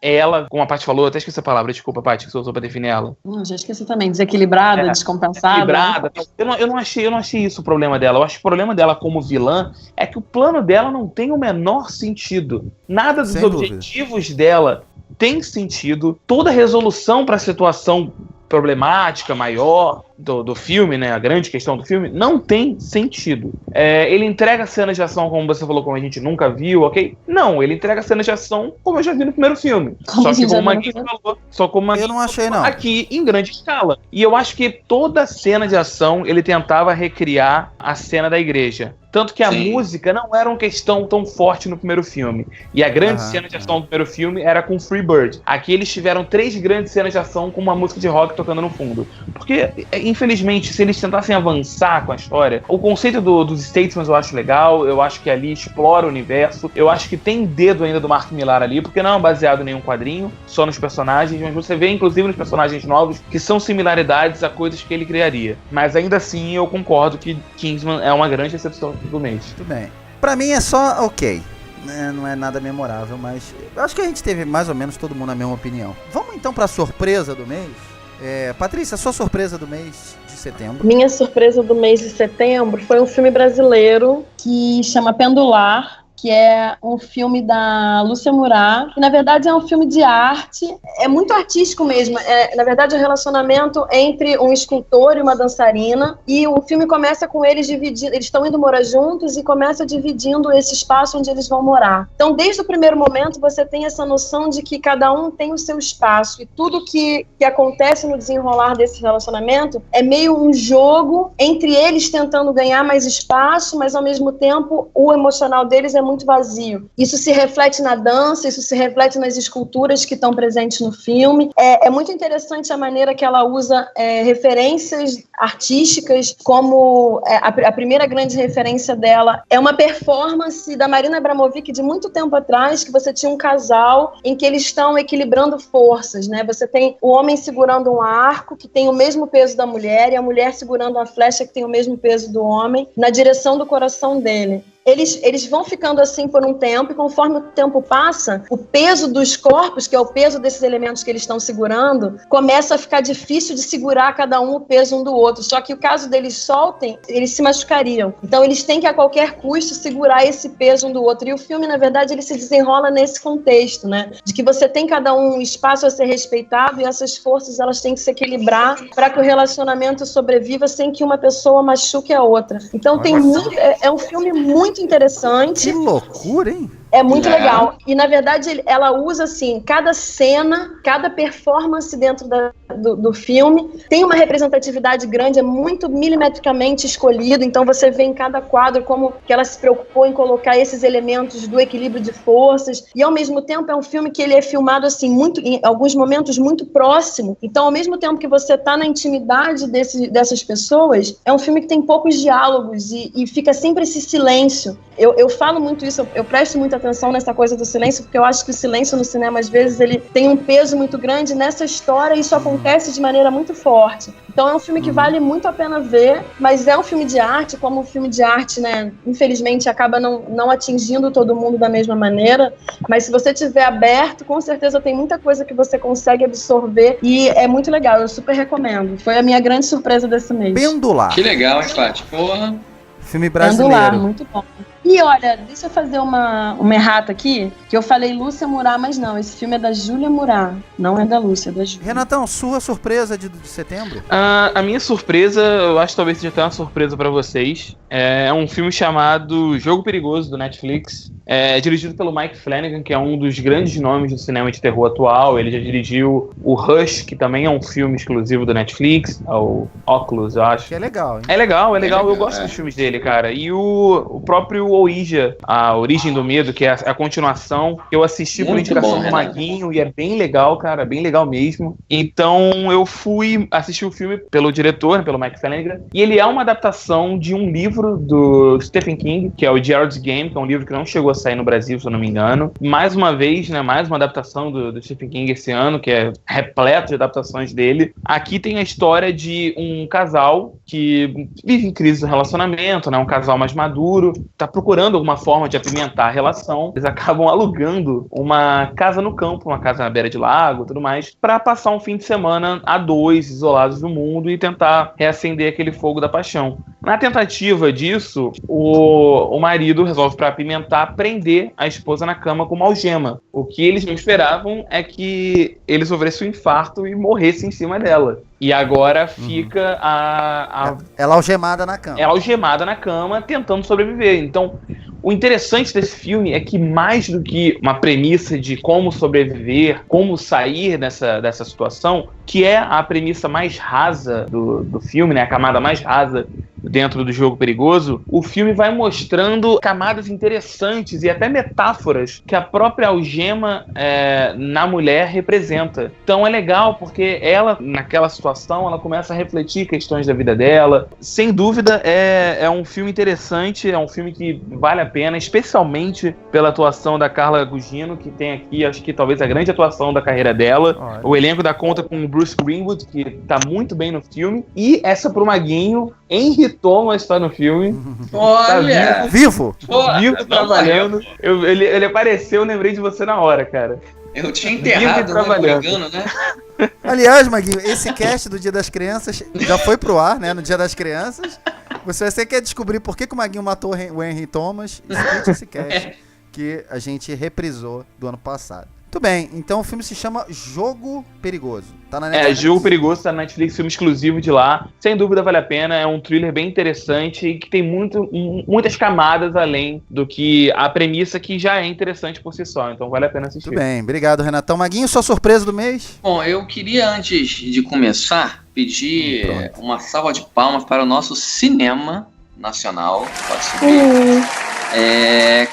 ela, como a Paty falou, até esqueci a palavra, desculpa, Paty, que você usou pra definir ela. Já esqueci também, desequilibrada, descompensada. Desequilibrada. Eu não achei isso o problema dela. Eu acho que o problema dela como vilã é que o plano dela não tem o menor sentido. Nada dos objetivos dela tem sentido. Toda resolução para a situação problemática maior do filme, né, a grande questão do filme, não tem sentido. Ele entrega cenas de ação, como você falou, como a gente nunca viu, ok? Não, ele entrega cenas de ação como eu já vi no primeiro filme. Só que como a Gui falou, eu não achei, não. Aqui em grande escala. E eu acho que toda cena de ação ele tentava recriar a cena da igreja. Tanto que a música não era uma questão tão forte no primeiro filme. E a grande cena de ação do primeiro filme era com Free Bird. Aqui eles tiveram 3 grandes cenas de ação com uma música de rock tocando no fundo. Porque, infelizmente, se eles tentassem avançar com a história, o conceito dos Statesman eu acho legal, eu acho que ali explora o universo, eu acho que tem dedo ainda do Mark Millar ali, porque não é baseado em nenhum quadrinho, só nos personagens, mas você vê, inclusive, nos personagens novos, que são similaridades a coisas que ele criaria. Mas ainda assim, eu concordo que Kingsman é uma grande exceção do mês. Tudo bem. Pra mim é só ok. Não é nada memorável, mas acho que a gente teve mais ou menos todo mundo a mesma opinião. Vamos então pra surpresa do mês? Patrícia, a sua surpresa do mês de setembro? Minha surpresa do mês de setembro foi um filme brasileiro que chama Pendular, que é um filme da Lúcia Murat, que na verdade é um filme de arte, é muito artístico mesmo, na verdade é um relacionamento entre um escultor e uma dançarina, e o filme começa com eles dividindo, eles estão indo morar juntos e começa dividindo esse espaço onde eles vão morar. Então, desde o primeiro momento, você tem essa noção de que cada um tem o seu espaço, e tudo que acontece no desenrolar desse relacionamento é meio um jogo entre eles tentando ganhar mais espaço, mas ao mesmo tempo o emocional deles é muito vazio. Isso se reflete na dança, isso se reflete nas esculturas que estão presentes no filme. É muito interessante a maneira que ela usa referências artísticas, como a primeira grande referência dela é uma performance da Marina Abramovic de muito tempo atrás, que você tinha um casal em que eles estão equilibrando forças, né? Você tem o homem segurando um arco que tem o mesmo peso da mulher e a mulher segurando uma flecha que tem o mesmo peso do homem na direção do coração dele. Eles vão ficando assim por um tempo, e conforme o tempo passa, o peso dos corpos, que é o peso desses elementos que eles estão segurando, começa a ficar difícil de segurar cada um o peso um do outro. Só que o caso deles soltem, eles se machucariam. Então eles têm que a qualquer custo segurar esse peso um do outro. E o filme, na verdade, ele se desenrola nesse contexto, né? De que você tem cada um espaço a ser respeitado e essas forças elas têm que se equilibrar para que o relacionamento sobreviva sem que uma pessoa machuque a outra. Então tem muito, é um filme muito interessante. Que loucura, hein? É muito legal. E, na verdade, ela usa, assim, cada cena, cada performance dentro do filme tem uma representatividade grande, é muito milimetricamente escolhido. Então, você vê em cada quadro como que ela se preocupou em colocar esses elementos do equilíbrio de forças. E, ao mesmo tempo, é um filme que ele é filmado, assim, em alguns momentos, muito próximo. Então, ao mesmo tempo que você está na intimidade dessas pessoas, é um filme que tem poucos diálogos e fica sempre esse silêncio. Eu falo muito isso, eu presto muita atenção nessa coisa do silêncio, porque eu acho que o silêncio no cinema, às vezes, ele tem um peso muito grande. Nessa história, isso acontece de maneira muito forte. Então, é um filme que vale muito a pena ver, mas é um filme de arte, como um filme de arte, né, infelizmente, acaba não atingindo todo mundo da mesma maneira, mas se você estiver aberto, com certeza tem muita coisa que você consegue absorver, e é muito legal, eu super recomendo. Foi a minha grande surpresa desse mês. Pendular. Que legal, hein, Paty? Porra. Filme brasileiro. Pendular, muito bom. E olha, deixa eu fazer uma errata aqui, que eu falei Lúcia Murat, mas não, esse filme é da Júlia Murat, não é da Lúcia, é da Júlia. Renatão, sua surpresa de setembro? A minha surpresa, eu acho que talvez seja até uma surpresa pra vocês, é um filme chamado Jogo Perigoso, do Netflix. É dirigido pelo Mike Flanagan, que é um dos grandes nomes do cinema de terror atual. Ele já dirigiu o Rush, que também é um filme exclusivo do Netflix, o Oculus, eu acho. Que é legal, hein? É legal, eu gosto dos filmes dele, cara. E o próprio Ouija, A Origem do Medo, que é a continuação, que eu assisti por indicação do Maguinho, e é bem legal, cara, bem legal mesmo. Então eu fui assistir o filme pelo diretor, pelo Mike Flanagan, e ele é uma adaptação de um livro do Stephen King, que é o Gerald's Game, que é um livro que não chegou a sair no Brasil, se eu não me engano. Mais uma vez, né, mais uma adaptação do Stephen King esse ano, que é repleto de adaptações dele. Aqui tem a história de um casal que vive em crise de relacionamento, né, um casal mais maduro, tá procurando alguma forma de apimentar a relação. Eles acabam alugando uma casa no campo, uma casa na beira de lago, tudo mais, para passar um fim de semana a dois, isolados do mundo, e tentar reacender aquele fogo da paixão. Na tentativa disso, o marido resolve, para apimentar, prender a esposa na cama com uma algema. O que eles não esperavam é que ele sofresse um infarto e morresse em cima dela. E agora fica ela algemada na cama. Ela algemada na cama, tentando sobreviver. Então, o interessante desse filme é que, mais do que uma premissa de como sobreviver, como sair dessa situação, que é a premissa mais rasa do filme, né, a camada mais rasa dentro do Jogo Perigoso, o filme vai mostrando camadas interessantes e até metáforas que a própria algema na mulher representa. Então é legal porque ela, naquela situação, ela começa a refletir questões da vida dela. Sem dúvida, é um filme interessante, é um filme que vale a pena, especialmente pela atuação da Carla Gugino, que tem aqui, acho que talvez a grande atuação da carreira dela. Olha. O elenco dá conta com o Bruce Greenwood, que tá muito bem no filme, e essa pro Maguinho, Henry Thomas está no filme. Olha! Tá vivo, trabalhando. Ele apareceu, eu lembrei de você na hora, cara. Eu tinha enterrado, trabalhando, né? Aliás, Maguinho, esse cast do Dia das Crianças já foi pro ar, né? No Dia das Crianças. Você quer descobrir por que o Maguinho matou o Henry Thomas? Escute esse cast. que a gente reprisou do ano passado. Muito bem, então o filme se chama Jogo Perigoso. Tá na Netflix. Jogo Perigoso, tá na Netflix, filme exclusivo de lá. Sem dúvida vale a pena, é um thriller bem interessante e que tem muitas camadas além do que a premissa, que já é interessante por si só, então vale a pena assistir. Muito bem, obrigado, Renatão. Maguinho, sua surpresa do mês? Bom, eu queria, antes de começar, pedir uma salva de palmas para o nosso cinema nacional. Pode subir.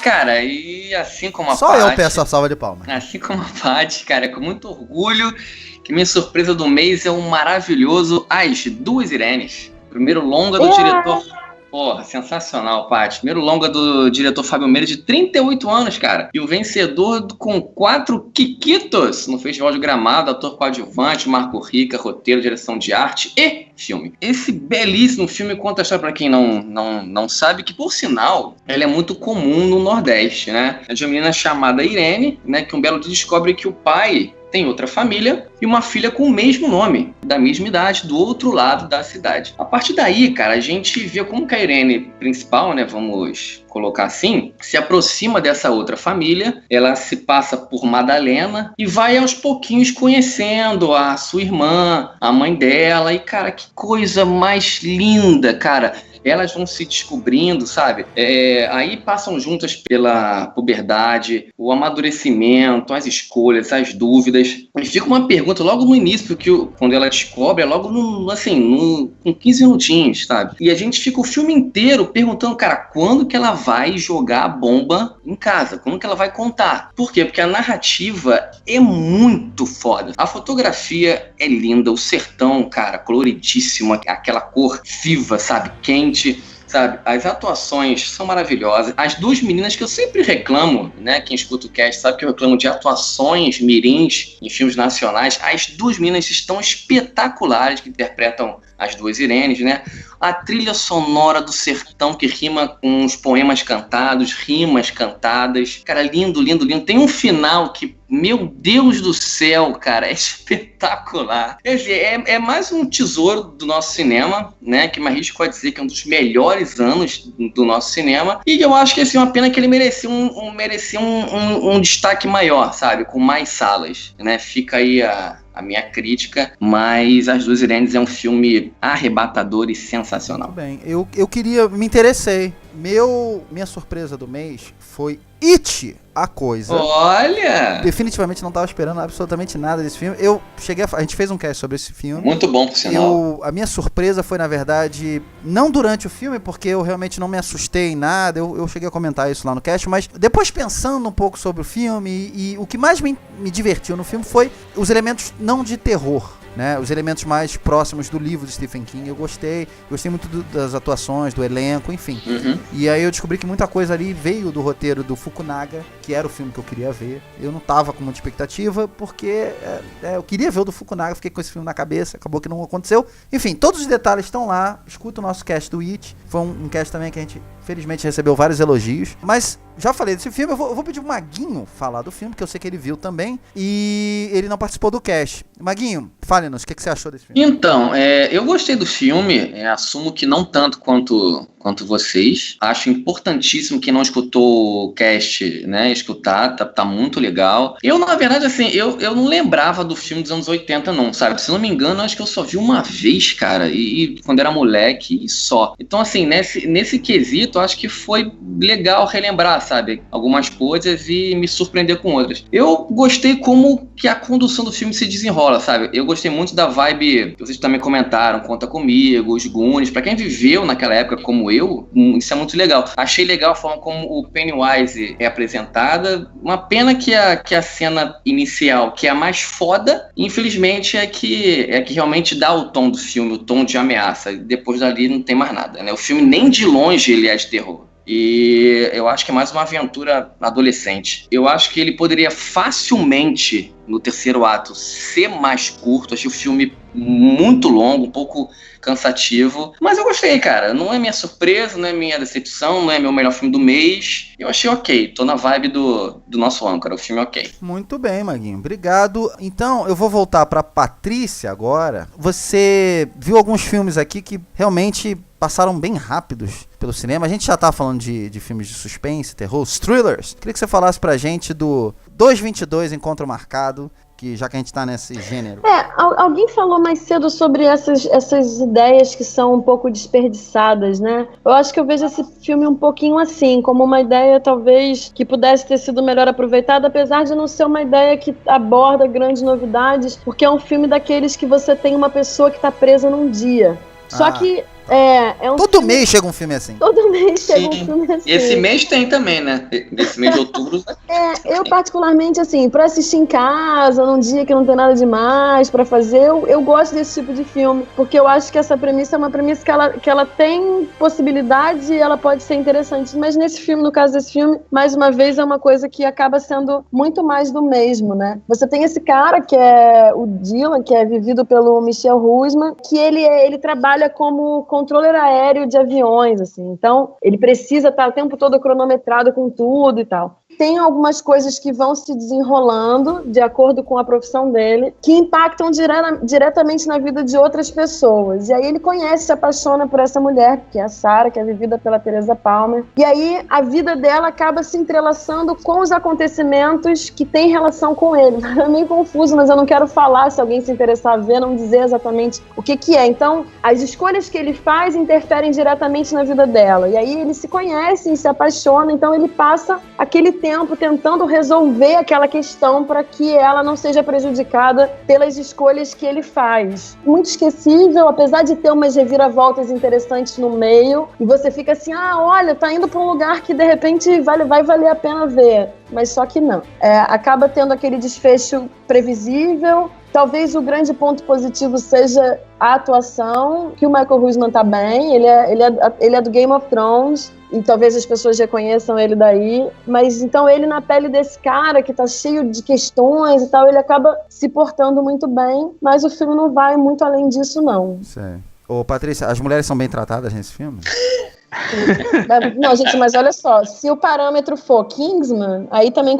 Cara, e assim como a Só Paty, eu peço a salva de palmas. Assim como a Paty, cara, com muito orgulho, que minha surpresa do mês é o maravilhoso As Duas Irenes. Primeiro longa do diretor... Porra, sensacional, Paty. Primeiro longa do diretor Fábio Meira, de 38 anos, cara. E o vencedor com 4 Quiquitos no Festival de Gramado, ator coadjuvante, Marco Rica, roteiro, direção de arte e filme. Esse belíssimo filme conta a história, pra quem não sabe, que, por sinal, ele é muito comum no Nordeste, né? É de uma menina chamada Irene, né, que um belo dia descobre que o pai tem outra família e uma filha com o mesmo nome, da mesma idade, do outro lado da cidade. A partir daí, cara, a gente vê como que a Irene principal, né, vamos colocar assim, se aproxima dessa outra família, ela se passa por Madalena e vai aos pouquinhos conhecendo a sua irmã, a mãe dela, e, cara, que coisa mais linda, cara. Elas vão se descobrindo, sabe? Aí passam juntas pela puberdade, o amadurecimento, as escolhas, as dúvidas. E fica uma pergunta logo no início, porque quando ela descobre, é logo com 15 minutinhos, sabe? E a gente fica o filme inteiro perguntando, cara, quando que ela vai jogar a bomba em casa? Quando que ela vai contar? Por quê? Porque a narrativa é muito foda. A fotografia é linda, o sertão, cara, coloridíssimo, aquela cor viva, sabe? Quente, sabe? As atuações são maravilhosas. As duas meninas que eu sempre reclamo, né? Quem escuta o cast sabe que eu reclamo de atuações mirins em filmes nacionais. As duas meninas estão espetaculares, que interpretam as duas Irenes, né? A trilha sonora do sertão que rima com os poemas cantados, rimas cantadas. Cara, lindo, lindo, lindo. Tem um final que, meu Deus do céu, cara, é espetacular. Quer dizer, é mais um tesouro do nosso cinema, né? Que me arrisco a dizer que é um dos melhores anos do nosso cinema. E eu acho que, assim, uma pena que ele merecia um destaque maior, sabe? Com mais salas, né? Fica aí a minha crítica, mas As Duas Irenes é um filme arrebatador e sensacional. Muito bem, eu me interessei. Minha surpresa do mês foi It, a Coisa. Olha! Definitivamente não estava esperando absolutamente nada desse filme. A gente fez um cast sobre esse filme. Muito bom, por sinal. A minha surpresa foi, na verdade, não durante o filme, porque eu realmente não me assustei em nada. Eu cheguei a comentar isso lá no cast, mas depois pensando um pouco sobre o filme, e o que mais me divertiu no filme foi os elementos não de terror, né? Os elementos mais próximos do livro de Stephen King. Eu gostei muito das atuações, do elenco, enfim. E aí eu descobri que muita coisa ali veio do roteiro do Fukunaga, que era o filme que eu queria ver. Eu não tava com muita expectativa, porque eu queria ver o do Fukunaga, fiquei com esse filme na cabeça, acabou que não aconteceu. Enfim, todos os detalhes estão lá. Escuta o nosso cast do It. Foi um cast também que a gente, felizmente, recebeu vários elogios. Mas já falei desse filme, eu vou pedir pro Maguinho falar do filme, que eu sei que ele viu também, e ele não participou do cast. Maguinho, fale-nos, o que você achou desse filme? Então, eu gostei do filme, assumo que não tanto quanto vocês. Acho importantíssimo quem não escutou o cast, né, escutar, tá muito legal. Eu, na verdade, assim, eu não lembrava do filme dos anos 80, não, sabe? Se não me engano, acho que eu só vi uma vez, cara, e quando era moleque, e só. Então, assim, nesse quesito, acho que foi legal relembrar, sabe, algumas coisas e me surpreender com outras. Eu gostei como que a condução do filme se desenrola, sabe? Eu gostei muito da vibe que vocês também comentaram, Conta Comigo, Os Goonies. Pra quem viveu naquela época como eu, isso é muito legal. Achei legal a forma como o Pennywise é apresentada. Uma pena que a cena inicial, que é a mais foda, infelizmente é que realmente dá o tom do filme, o tom de ameaça. Depois dali não tem mais nada, né? O filme nem de longe ele é de terror. E eu acho que é mais uma aventura adolescente. Eu acho que ele poderia facilmente, no terceiro ato, ser mais curto. Acho que o filme muito longo, um pouco cansativo. Mas eu gostei, cara. Não é minha surpresa, não é minha decepção, não é meu melhor filme do mês. Eu achei ok. Tô na vibe do nosso âncora. O filme é ok. Muito bem, Maguinho. Obrigado. Então, eu vou voltar pra Patrícia agora. Você viu alguns filmes aqui que realmente passaram bem rápidos pelo cinema. A gente já tá falando de filmes de suspense, terror, os thrillers. Queria que você falasse pra gente do 222 Encontro Marcado, que já que a gente tá nesse gênero. Alguém falou mais cedo sobre essas ideias que são um pouco desperdiçadas, né? Eu acho que eu vejo esse filme um pouquinho assim, como uma ideia talvez que pudesse ter sido melhor aproveitada, apesar de não ser uma ideia que aborda grandes novidades, porque é um filme daqueles que você tem uma pessoa que tá presa num dia. Só que todo mês chega um filme assim. Todo mês chega um filme assim. E esse mês tem também, né? Esse mês de outubro. Eu particularmente, assim, pra assistir em casa, num dia que não tem nada demais pra fazer, eu gosto desse tipo de filme, porque eu acho que essa premissa é uma premissa que ela tem possibilidade e ela pode ser interessante, mas nesse filme, no caso desse filme, mais uma vez é uma coisa que acaba sendo muito mais do mesmo, né? Você tem esse cara que é o Dylan, que é vivido pelo Michel Huisman, que ele trabalha como controller aéreo de aviões, assim. Então, ele precisa estar o tempo todo cronometrado com tudo e tal. Tem algumas coisas que vão se desenrolando de acordo com a profissão dele, que impactam diretamente na vida de outras pessoas. E aí ele conhece, se apaixona por essa mulher, que é a Sarah, que é vivida pela Teresa Palmer. E aí a vida dela acaba se entrelaçando com os acontecimentos que têm relação com ele. É meio confuso, mas eu não quero falar, se alguém se interessar a ver, não dizer exatamente o que é. Então, as escolhas que ele faz interferem diretamente na vida dela. E aí eles se conhecem, se apaixonam, então ele passa aquele tempo tentando resolver aquela questão para que ela não seja prejudicada pelas escolhas que ele faz. Muito esquecível, apesar de ter umas reviravoltas interessantes no meio, e você fica assim, olha, tá indo para um lugar que de repente vai valer a pena ver, mas só que não. Acaba tendo aquele desfecho previsível. Talvez o grande ponto positivo seja a atuação, que o Michael Huisman tá bem, ele é do Game of Thrones, e talvez as pessoas reconheçam ele daí, mas então ele na pele desse cara que tá cheio de questões e tal, ele acaba se portando muito bem, mas o filme não vai muito além disso, não. Sei. Ô, Patrícia, as mulheres são bem tratadas nesse filme? Não, gente, mas olha só, se o parâmetro for Kingsman, aí também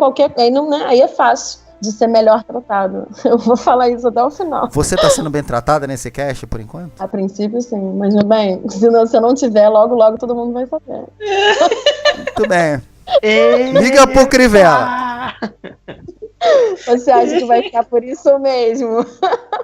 aí é fácil de ser melhor tratado. Eu vou falar isso até o final. Você tá sendo bem tratada nesse cast, por enquanto? A princípio, sim. Mas, bem, se eu não tiver, logo todo mundo vai saber. Muito bem. Liga pro Crivella. Você acha que vai ficar por isso mesmo?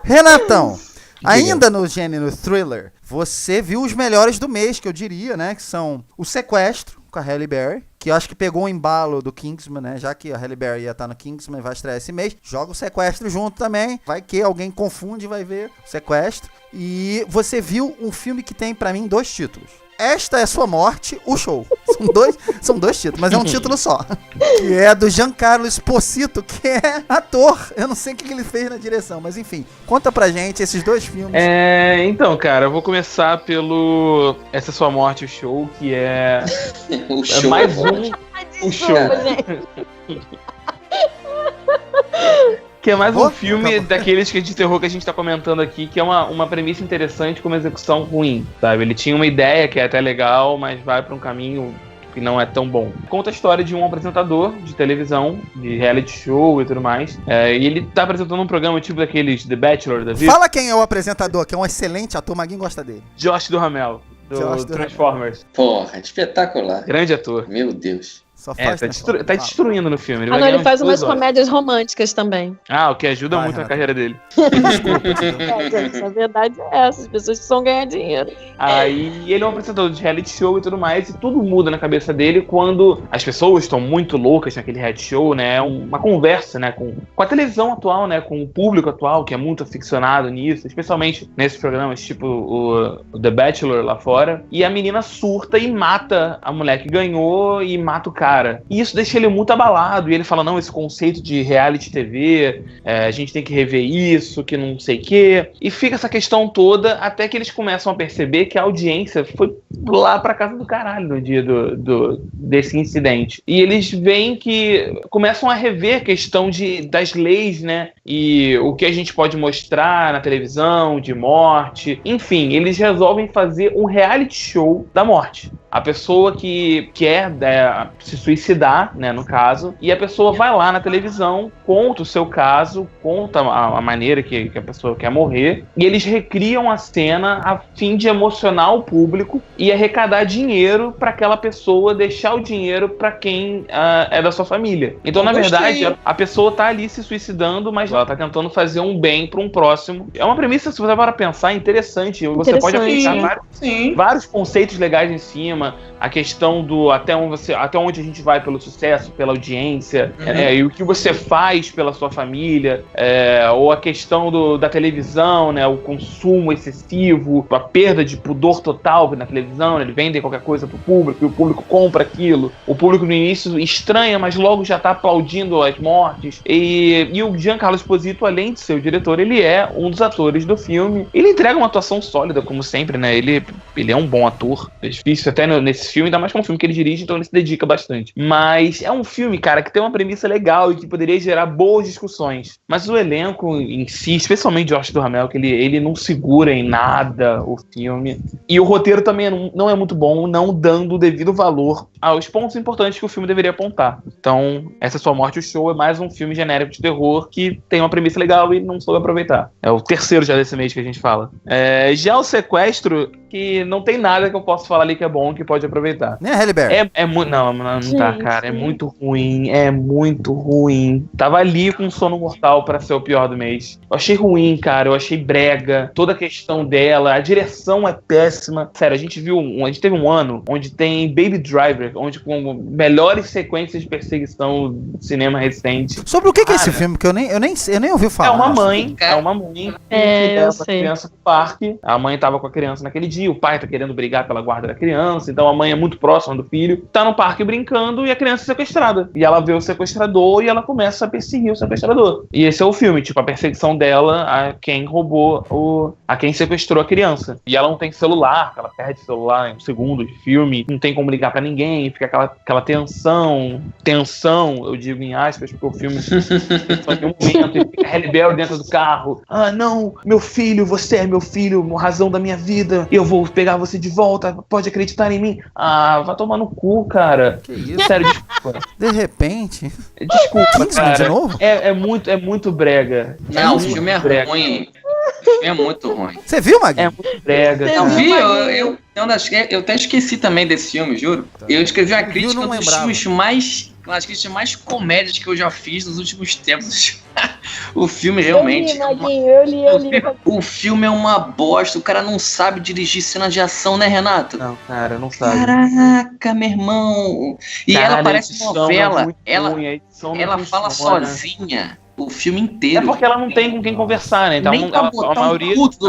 Renatão, ainda no gênero thriller, você viu os melhores do mês, que eu diria, né? Que são O Sequestro, com a Halle Berry, que eu acho que pegou o embalo do Kingsman, né? Já que a Halle Berry ia estar no Kingsman, vai estrear esse mês. Joga o Sequestro junto também. Vai que alguém confunde e vai ver o Sequestro. E você viu um filme que tem, pra mim, 2 títulos. Esta é Sua Morte, o Show. São dois títulos, mas é um título só. Que é do Giancarlo Esposito, que é ator. Eu não sei o que ele fez na direção, mas enfim. Conta pra gente esses 2 filmes. Então, cara, eu vou começar pelo Essa é Sua Morte, o Show, que é... O show mais é um show. Que é mais um filme daqueles de terror que a gente tá comentando aqui, que é uma premissa interessante com uma execução ruim, sabe? Ele tinha uma ideia que é até legal, mas vai pra um caminho que não é tão bom. Conta a história de um apresentador de televisão, de reality show e tudo mais, e ele tá apresentando um programa tipo daqueles The Bachelor da vida. Fala quem é o apresentador, que é um excelente ator, Maguinho gosta dele. Josh Duhamel, do Transformers. Porra, espetacular. Grande ator. Meu Deus. Só faz tá destruindo no filme. Ele faz umas comédias românticas também. O que ajuda muito na carreira dele. Gente, a verdade é essa. As pessoas precisam ganhar dinheiro. Aí ele é um apresentador de reality show e tudo mais, e tudo muda na cabeça dele quando as pessoas estão muito loucas naquele reality show, né? Uma conversa, né? Com a televisão atual, né? Com o público atual, que é muito aficionado nisso, especialmente nesses programas tipo o The Bachelor lá fora. E a menina surta e mata a mulher que ganhou e mata o cara. cara. E isso deixa ele muito abalado. E ele fala, não, esse conceito de reality TV, a gente tem que rever isso, que não sei o quê. E fica essa questão toda até que eles começam a perceber que a audiência foi lá pra casa do caralho no dia desse incidente. E eles veem que começam a rever a questão das leis, né? E o que a gente pode mostrar na televisão, de morte. Enfim, eles resolvem fazer um reality show da morte. A pessoa que quer se suicidar, né, no caso, e a pessoa vai lá na televisão, conta o seu caso, conta a maneira que a pessoa quer morrer, e eles recriam a cena a fim de emocionar o público e arrecadar dinheiro para aquela pessoa deixar o dinheiro para quem é da sua família. Então, na verdade, a pessoa tá ali se suicidando, mas ela tá tentando fazer um bem para um próximo. É uma premissa, se você para pensar, interessante. Você pode aplicar vários conceitos legais em cima. A questão do até onde a gente vai pelo sucesso, pela audiência, e o que você faz pela sua família, ou a questão da televisão, né, o consumo excessivo, a perda de pudor total na televisão, né, eles vendem qualquer coisa pro público, e o público compra aquilo. O público no início estranha, mas logo já tá aplaudindo as mortes. E o Giancarlo Esposito, além de ser o diretor, ele é um dos atores do filme. Ele entrega uma atuação sólida, como sempre, né? Ele é um bom ator. É difícil até nesse filme, ainda mais que é um filme que ele dirige, então ele se dedica bastante. Mas é um filme, cara, que tem uma premissa legal e que poderia gerar boas discussões. Mas o elenco em si, especialmente Josh Duhamel, que ele não segura em nada o filme. E o roteiro também não é muito bom, não dando o devido valor aos pontos importantes que o filme deveria apontar. Então, Essa é Sua Morte, o Show é mais um filme genérico de terror que tem uma premissa legal e não soube aproveitar. É o terceiro já desse mês que a gente fala. Já o Sequestro, que não tem nada que eu possa falar ali que é bom, que pode aproveitar. Nem a Halle Berry. Não tá, cara. É muito ruim. Tava ali com sono mortal pra ser o pior do mês. Eu achei ruim, cara. Eu achei brega. Toda a questão dela. A direção é péssima. Sério, a gente teve um ano onde tem Baby Driver, onde com melhores sequências de perseguição do cinema recente. Sobre o que é esse filme? Que eu nem ouvi falar. É uma mãe que leva a criança pro parque. A mãe tava com a criança naquele dia, o pai tá querendo brigar pela guarda da criança, então a mãe é muito próxima do filho, tá no parque brincando e a criança é sequestrada. E ela vê o sequestrador e ela começa a perseguir o sequestrador. E esse é o filme, tipo, a perseguição dela a quem a quem sequestrou a criança. E ela não tem celular, ela perde celular em um segundo de filme, não tem como ligar pra ninguém, fica aquela tensão, eu digo em aspas, porque o filme só tem um momento, e fica a Halle Berry dentro do carro. Ah, não, meu filho, você é meu filho, razão da minha vida, eu vou pegar você de volta, pode acreditar em mim. Ah, vai tomar no cu, cara. Que isso? Sério, desculpa. De repente... Desculpa, cara. De novo? É muito brega. Não, o filme é ruim. O filme é muito ruim. Você viu, Magui? É muito brega. Eu vi, eu até esqueci também desse filme, juro. Eu escrevi uma crítica dos filmes mais críticas mais comédias que eu já fiz nos últimos tempos. O filme realmente... Eu li. O filme é uma bosta. O cara não sabe dirigir cena de ação, né, Renato? Não, cara, não sabe. Caraca, meu irmão. E cara, ela parece novela. Ela fala funciona sozinha o filme inteiro. É porque ela não tem com quem conversar, né? Então Nem pra botar a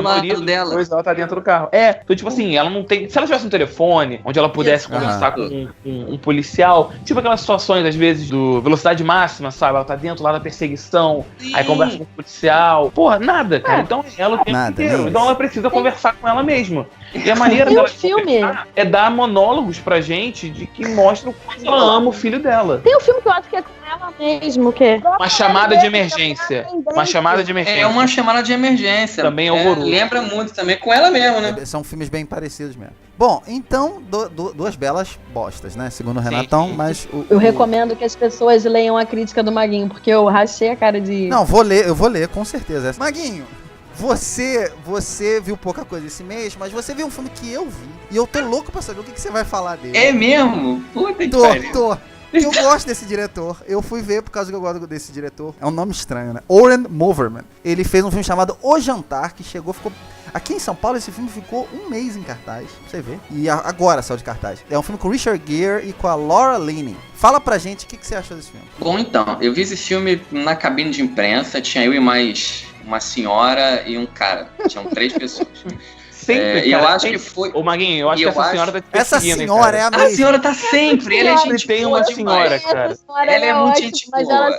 maioria dela. Depois ela tá dentro do carro. Então, tipo assim, ela não tem... Se ela tivesse um telefone, onde ela pudesse conversar com um policial, tipo aquelas situações, às vezes, do Velocidade Máxima, sabe? Ela tá dentro lá da perseguição, aí conversa com o policial. Porra, nada, cara. Então, ela o tempo inteiro. Então, ela precisa conversar com ela mesma. E a maneira dela é dar monólogos pra gente de que mostram como ela ama o filho dela. Tem um filme que eu acho que é com ela mesmo, que é... Uma chamada de emergência. Uma chamada de emergência. É uma chamada de emergência. Também é horroroso. Lembra muito também com ela mesmo, né? São filmes bem parecidos mesmo. Bom, então, duas belas bostas, né? Segundo o Renatão, mas... Eu recomendo que as pessoas leiam a crítica do Maguinho, porque eu rachei a cara de... Não, eu vou ler, com certeza. Maguinho, você viu pouca coisa esse mês, mas você viu um filme que eu vi. E eu tô louco pra saber o que você vai falar dele. É mesmo? Puta que pariu. Tô. Eu gosto desse diretor. Eu fui ver por causa que eu gosto desse diretor. É um nome estranho, né? Oren Moverman. Ele fez um filme chamado O Jantar, que ficou... Aqui em São Paulo, esse filme ficou um mês em cartaz, pra você ver. E agora saiu de cartaz. É um filme com o Richard Gere e com a Laura Linney. Fala pra gente o que você achou desse filme. Bom, então, eu vi esse filme na cabine de imprensa. Tinha eu e mais uma senhora e um cara. Tinham 3 pessoas. sempre, cara. Eu acho sempre. que foi... Ô, Maguinho, eu acho que essa senhora tá te Essa perseguindo, hein, senhora cara. é a A mesma. senhora tá sempre, ela é gente tem boa uma demais. senhora, cara. Ela é muito ótima, gente mas boa.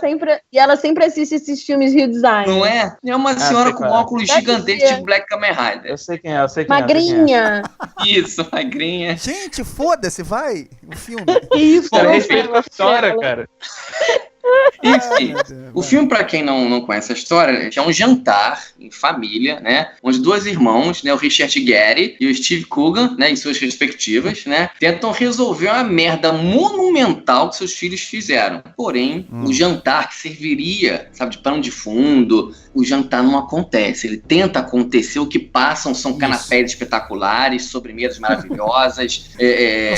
ela sempre assiste esses filmes Rio Design. Não é? É uma senhora sei com qual é. óculos Deve gigantescos, ser. tipo Black Kamen Rider. Eu sei quem é, eu sei quem é. Magrinha. Isso, magrinha. Gente, foda-se, vai. O filme. Que isso, cara? Bom, Respeito com a história, cara. Enfim, Ai, meu Deus, o vai. filme, pra quem não conhece a história, é um jantar em família, né? Onde dois irmãos, né, o Richard Gere e o Steve Coogan, né, em suas respectivas, né, tentam resolver uma merda monumental que seus filhos fizeram. Porém, o jantar que serviria, sabe, de pano de fundo, o jantar não acontece. Ele tenta acontecer, o que passam são canapés espetaculares, sobremesas maravilhosas,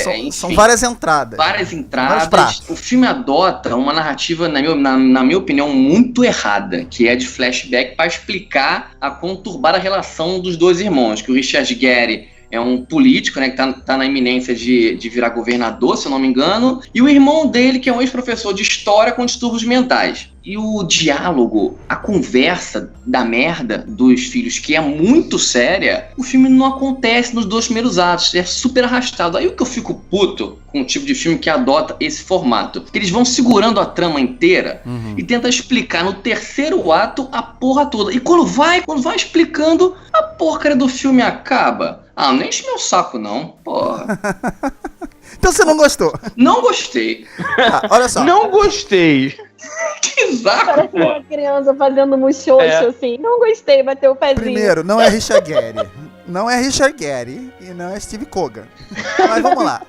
São enfim. várias entradas. Várias Vários entradas. pratos. O filme adota uma narrativa, na minha opinião, muito errada, que é de flashback para explicar a conturbada relação dos dois irmãos, que o Richard Gere é um político, né, que tá na iminência de virar governador, se eu não me engano, e o irmão dele, que é um ex-professor de história com distúrbios mentais. E o diálogo, a conversa da merda dos filhos, que é muito séria, o filme não acontece nos dois primeiros atos, é super arrastado. Aí o que eu fico puto com o tipo de filme que adota esse formato, que eles vão segurando a trama inteira e tentam explicar no terceiro ato a porra toda. E quando vai explicando, a porcaria do filme acaba. Ah, não enche meu saco não, porra. Então você não gostou. Não gostei. Ah, olha só. Não gostei. Que saco, Parece pô. uma criança fazendo muxoxo, assim. Não gostei, bateu o pezinho. Primeiro, não é Richard Gere. Não é Richard Gere e não é Steve Coogan. Mas vamos lá.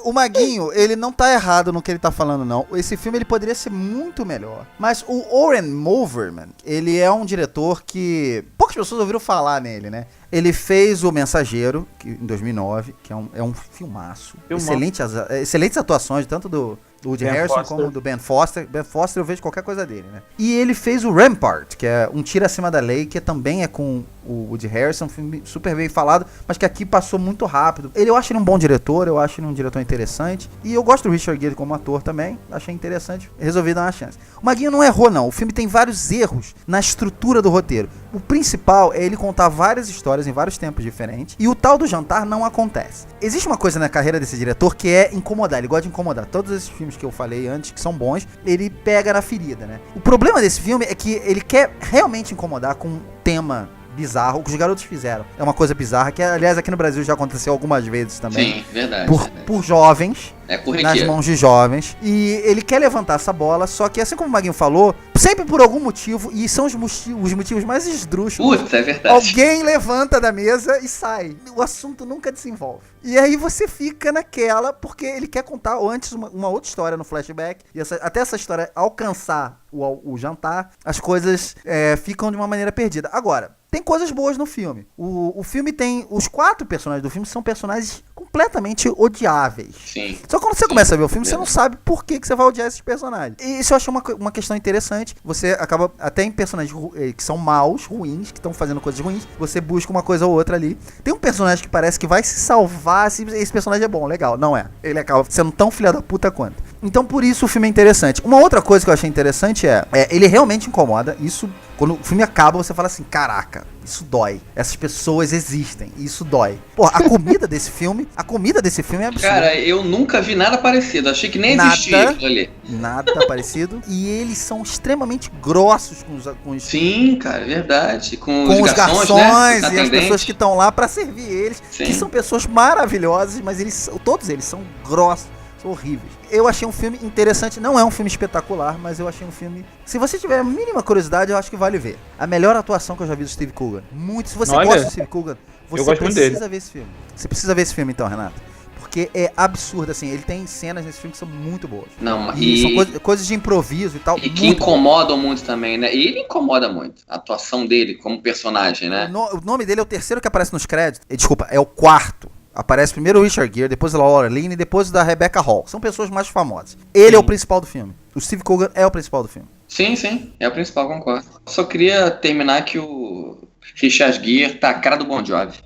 O Maguinho, ele não tá errado no que ele tá falando, não. Esse filme ele poderia ser muito melhor. Mas o Oren Moverman, ele é um diretor que poucas pessoas ouviram falar nele, né? Ele fez O Mensageiro, que, em 2009, que é um filmaço. Excelentes atuações, tanto do Woody Ben Harrelson Foster. como do Ben Foster. Ben Foster eu vejo qualquer coisa dele, né? E ele fez o Rampart, que é Um Tiro Acima da Lei, que também é com o Woody Harrelson, um filme super bem falado, mas que aqui passou muito rápido. Eu acho ele um bom diretor, eu acho ele um diretor interessante. E eu gosto do Richard Gere como ator também, achei interessante, resolvi dar uma chance. O Maguinho não errou, não. O filme tem vários erros na estrutura do roteiro. O principal é ele contar várias histórias em vários tempos diferentes, e o tal do jantar não acontece. Existe uma coisa na carreira desse diretor que é incomodar, ele gosta de incomodar. Todos esses filmes que eu falei antes, que são bons, ele pega na ferida, né? O problema desse filme é que ele quer realmente incomodar com um tema bizarro, o que os garotos fizeram. É uma coisa bizarra, que aliás aqui no Brasil já aconteceu algumas vezes também. Sim, verdade. Por jovens, É nas corriqueiro. mãos de jovens. E ele quer levantar essa bola, só que assim como o Maguinho falou, sempre por algum motivo, e são os motivos mais esdrúxulos, Putz, é verdade. alguém levanta da mesa e sai. O assunto nunca desenvolve. E aí você fica naquela, porque ele quer contar antes uma outra história no flashback, e até essa história alcançar o jantar, as coisas ficam de uma maneira perdida. Agora, tem coisas boas no filme. O filme tem... Os 4 personagens do filme são personagens completamente odiáveis. Sim. Só quando você começa a ver o filme, você não sabe por que você vai odiar esses personagens. E isso eu acho uma questão interessante. Você acaba, até em personagens que são maus, ruins, que estão fazendo coisas ruins, você busca uma coisa ou outra ali. Tem um personagem que parece que vai se salvar, se esse personagem é bom, legal. Não é. Ele acaba sendo tão filha da puta quanto. Então por isso o filme é interessante. Uma outra coisa que eu achei interessante ele realmente incomoda. Isso, quando o filme acaba, você fala assim, caraca, isso dói. Essas pessoas existem, isso dói. Pô, a comida desse filme é absurda. Cara, eu nunca vi nada parecido. Achei que nem Nada. existia aquilo ali. Nada parecido. E eles são extremamente grossos com os Sim, cara, é verdade. Com os garçons, garçons, né? e as Atendentes. pessoas que estão lá pra servir eles, Sim. que são pessoas maravilhosas, mas todos eles são grossos, são horríveis. Eu achei um filme interessante, não é um filme espetacular, mas eu achei um filme... Se você tiver a mínima curiosidade, eu acho que vale ver. A melhor atuação que eu já vi do Steve Coogan. Muito. Se você Olha, gosta do Steve Coogan, você gosto muito dele. precisa ver esse filme. Você precisa ver esse filme então, Renato. Porque é absurdo, assim. Ele tem cenas nesse filme que são muito boas. Não, E são coisas de improviso e tal. E que muito incomodam muito também, né? E ele incomoda muito. A atuação dele como personagem, né? O nome dele é o terceiro que aparece nos créditos. Desculpa, é o quarto. Aparece primeiro o Richard Gere, depois a Laura Linney e depois o da Rebecca Hall. São pessoas mais famosas. Ele é o principal do filme. O Steve Coogan é o principal do filme. Sim. É o principal, concordo. Só queria terminar que o Richard Gere tá a cara do Bon Jovi.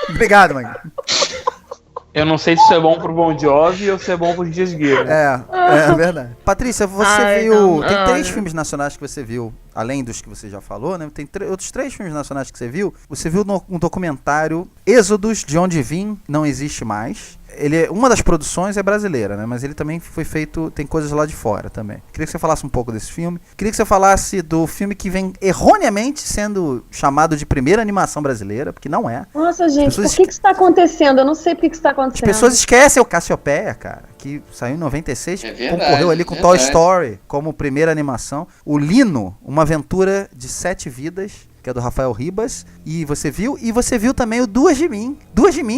Obrigado, Magui. Eu não sei se isso é bom pro Bon Jovi ou se é bom pro Dias Guerra. É verdade. Patrícia, você viu... Tem 3 não. filmes nacionais que você viu, além dos que você já falou, né? Tem outros 3 filmes nacionais que você viu. Você viu um documentário, Êxodos, De Onde Vim, Não Existe Mais. Uma das produções é brasileira, né? Mas ele também foi feito... Tem coisas lá de fora também. Queria que você falasse um pouco desse filme. Queria que você falasse do filme que vem erroneamente sendo chamado de primeira animação brasileira, porque não é. Nossa, gente, por que isso está acontecendo? Eu não sei por que isso está acontecendo. As pessoas esquecem o Cassiopeia, cara, que saiu em 96, concorreu ali com Toy Story como primeira animação. O Lino, Uma Aventura de 7 Vidas, que é do Rafael Ribas, e você viu também o Duas de Mim,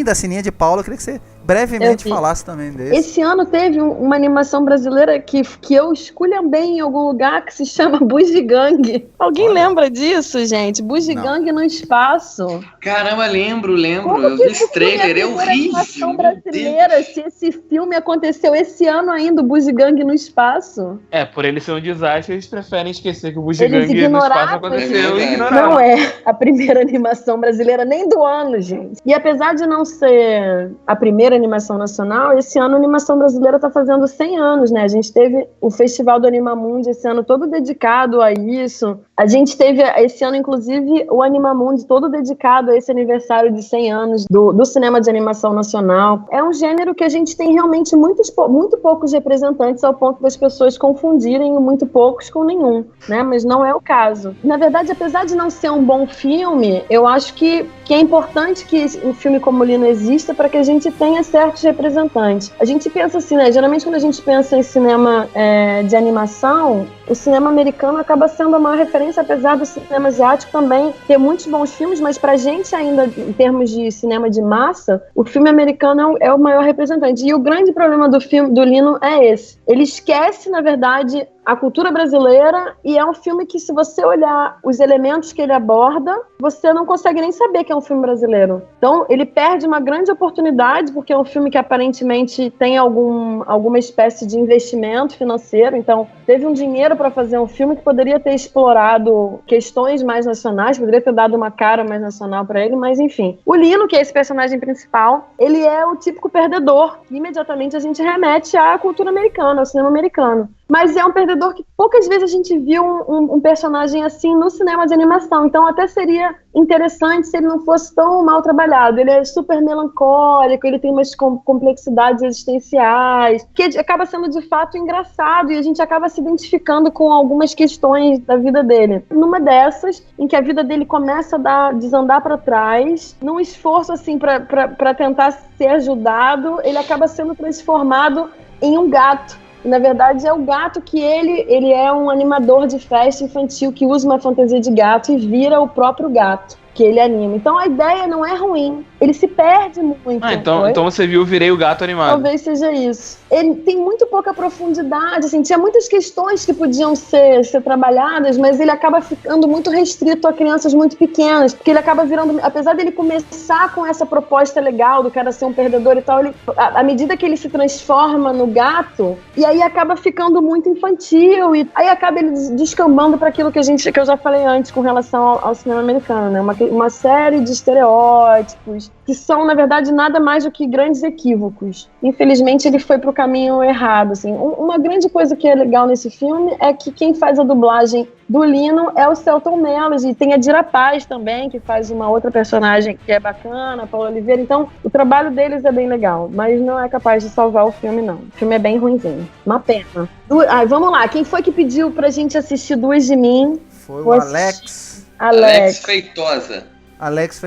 da Sininha de Paula. Eu queria que você brevemente falasse também desse. Esse ano teve uma animação brasileira que eu esculhambei em algum lugar, que se chama Bugiganga. Alguém lembra disso, gente? Bugiganga no espaço. Caramba, lembro. Eu vi esse trailer, é horrível. Animação brasileira, se esse filme aconteceu esse ano ainda, o Bugiganga no espaço. Por ele ser um desastre, eles preferem esquecer que o Bugiganga no espaço aconteceu e ignorar. Não é a primeira animação brasileira nem do ano, gente. E apesar de não ser a primeira animação nacional, esse ano a animação brasileira está fazendo 100 anos, né? A gente teve o Festival do Animamundi esse ano todo dedicado a isso. A gente teve esse ano, inclusive, o Animamundi todo dedicado a esse aniversário de 100 anos do cinema de animação nacional. É um gênero que a gente tem realmente muito poucos representantes, ao ponto das pessoas confundirem o muito poucos com nenhum, né? Mas não é o caso. Na verdade, apesar de não ser um bom filme, eu acho que é importante que um filme como o Lino exista para que a gente tenha certos representantes. A gente pensa assim, né? Geralmente quando a gente pensa em cinema de animação, o cinema americano acaba sendo a maior referência, apesar do cinema asiático também ter muitos bons filmes, mas pra gente ainda, em termos de cinema de massa, o filme americano é o maior representante. E o grande problema do filme do Lino é esse. Ele esquece, na verdade, a cultura brasileira, e é um filme que, se você olhar os elementos que ele aborda, você não consegue nem saber que é um filme brasileiro. Então, ele perde uma grande oportunidade, porque é um filme que aparentemente tem alguma espécie de investimento financeiro. Então, teve um dinheiro para fazer um filme que poderia ter explorado questões mais nacionais, poderia ter dado uma cara mais nacional para ele, mas enfim. O Lino, que é esse personagem principal, ele é o típico perdedor. Imediatamente a gente remete à cultura americana, ao cinema americano. Mas é um perdedor que poucas vezes a gente viu um personagem assim no cinema de animação. Então até seria interessante se ele não fosse tão mal trabalhado. Ele é super melancólico, ele tem umas complexidades existenciais, que acaba sendo de fato engraçado, e a gente acaba se identificando com algumas questões da vida dele. Numa dessas, em que a vida dele começa a desandar para trás, num esforço assim para tentar ser ajudado, ele acaba sendo transformado em um gato. Na verdade, é o gato que ele é um animador de festa infantil que usa uma fantasia de gato e vira o próprio gato que ele anima. Então a ideia não é ruim, ele se perde muito. Então você viu Virei o Gato Animado. Talvez seja isso. Ele tem muito pouca profundidade, assim, tinha muitas questões que podiam ser trabalhadas, mas ele acaba ficando muito restrito a crianças muito pequenas, porque ele acaba virando, apesar dele começar com essa proposta legal do cara ser um perdedor e tal, à medida que ele se transforma no gato, e aí acaba ficando muito infantil, e aí acaba ele descambando para aquilo que eu já falei antes com relação ao cinema americano, né? Uma série de estereótipos que são, na verdade, nada mais do que grandes equívocos. Infelizmente, ele foi pro caminho errado, assim. Uma grande coisa que é legal nesse filme é que quem faz a dublagem do Lino é o Selton Mello, e tem a Dira Paz também, que faz uma outra personagem que é bacana, a Paula Oliveira. Então, o trabalho deles é bem legal, mas não é capaz de salvar o filme, não. O filme é bem ruimzinho. Uma pena. Vamos lá, quem foi que pediu pra gente assistir Duas de Mim? Foi o Alex Feitosa. Alex,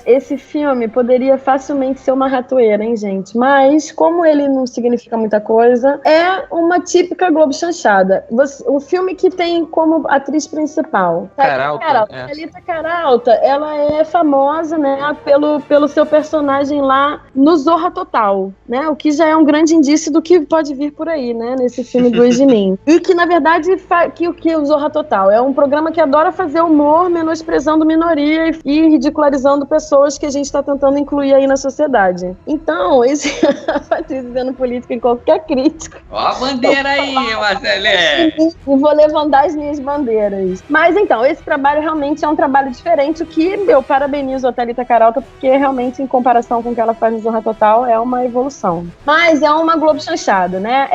esse filme poderia facilmente ser uma ratoeira, hein, gente? Mas, como ele não significa muita coisa, é uma típica Globo chanchada. O filme que tem como atriz principal Thalita Caralta, ela é famosa, né, pelo seu personagem lá no Zorra Total, né? O que já é um grande indício do que pode vir por aí, né, nesse filme Duas de Mim. E que, na verdade, que o Zorra Total é um programa que adora fazer humor menosprezando minorias e ridicularizando pessoas que a gente está tentando incluir aí na sociedade. Então, a Patrícia sendo política em qualquer crítica. Ó a bandeira aí, Marcelé! E vou levantar as minhas bandeiras. Mas então, esse trabalho realmente é um trabalho diferente, o que eu parabenizo a Thalita Caralta, porque realmente, em comparação com o que ela faz no Zorra Total, é uma evolução. Mas é uma Globo chanchada, né?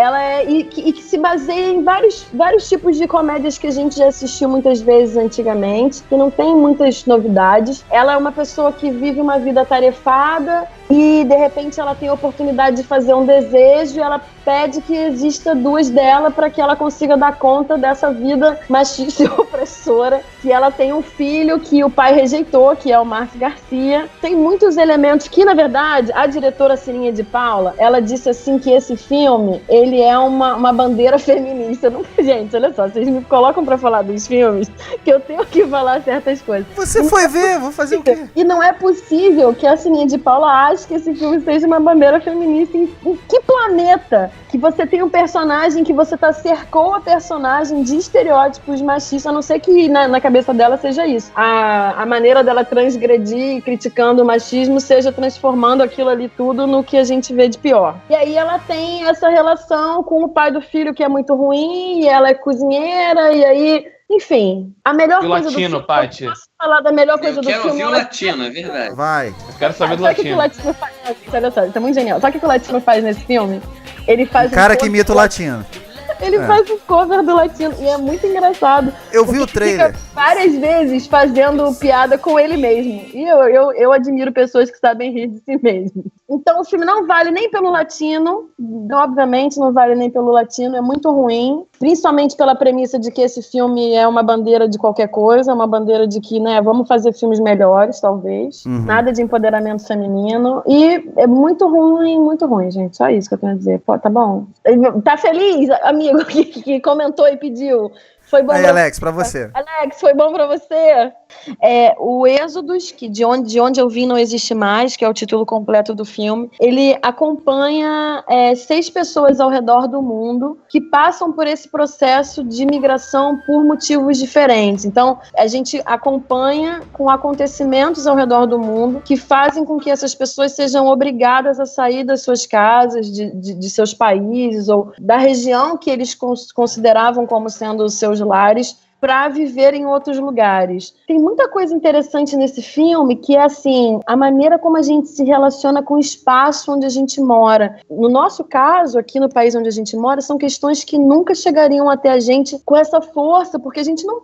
E que se baseia em vários tipos de comédias que a gente já assistiu muitas vezes antigamente, que não tem muitas novidades. Ela é uma pessoa que vive uma vida atarefada e, de repente, ela tem a oportunidade de fazer um desejo e ela pede que exista duas dela para que ela consiga dar conta dessa vida machista e opressora, que ela tem um filho que o pai rejeitou, que é o Márcio Garcia. Tem muitos elementos que, na verdade, a diretora Sininha de Paula, ela disse assim que esse filme, ele é uma bandeira feminista. Não, gente, olha só, vocês me colocam para falar dos filmes que eu tenho que falar certas coisas. Você foi ver, vou fazer o quê? E não é possível que a Sininha de Paula ache que esse filme seja uma bandeira feminista. Em que planeta que você tem um personagem que você cercou a personagem de estereótipos machistas, a não ser que na cabeça dela seja isso. A maneira dela transgredir, criticando o machismo, seja transformando aquilo ali tudo no que a gente vê de pior. E aí ela tem essa relação com o pai do filho que é muito ruim, e ela é cozinheira, e aí... Enfim, a melhor coisa latino, do filme... Paty. Posso falar da melhor coisa do filme? Eu quero ouvir o latino, é verdade. Vai. Eu quero saber do Sabe o que latino. o latino faz? Olha só, isso é muito genial. Sabe o que o latino faz nesse filme? Ele faz Cara que imita o latino. Ele faz um cover do latino e é muito engraçado. Eu vi o trailer. Fica várias vezes fazendo piada com ele mesmo. E eu admiro pessoas que sabem rir de si mesmo. Então o filme não vale nem pelo latino, obviamente não vale nem pelo latino, é muito ruim. Principalmente pela premissa de que esse filme é uma bandeira de qualquer coisa, uma bandeira de que, né, vamos fazer filmes melhores, talvez. Uhum. Nada de empoderamento feminino. E é muito ruim, gente. Só isso que eu tenho a dizer. Pô, tá bom? Tá feliz, amigo, que comentou e pediu? Foi bom. Aí, Alex, pra você. Alex, foi bom pra você? O Êxodos, que de onde eu vim não existe mais, que é o título completo do filme, ele acompanha 6 pessoas ao redor do mundo que passam por esse processo de migração por motivos diferentes. Então, a gente acompanha com acontecimentos ao redor do mundo que fazem com que essas pessoas sejam obrigadas a sair das suas casas, de seus países ou da região que eles consideravam como sendo os seus lares, para viver em outros lugares. Tem muita coisa interessante nesse filme que é assim, a maneira como a gente se relaciona com o espaço onde a gente mora. No nosso caso, aqui no país onde a gente mora, são questões que nunca chegariam até a gente com essa força, porque a gente não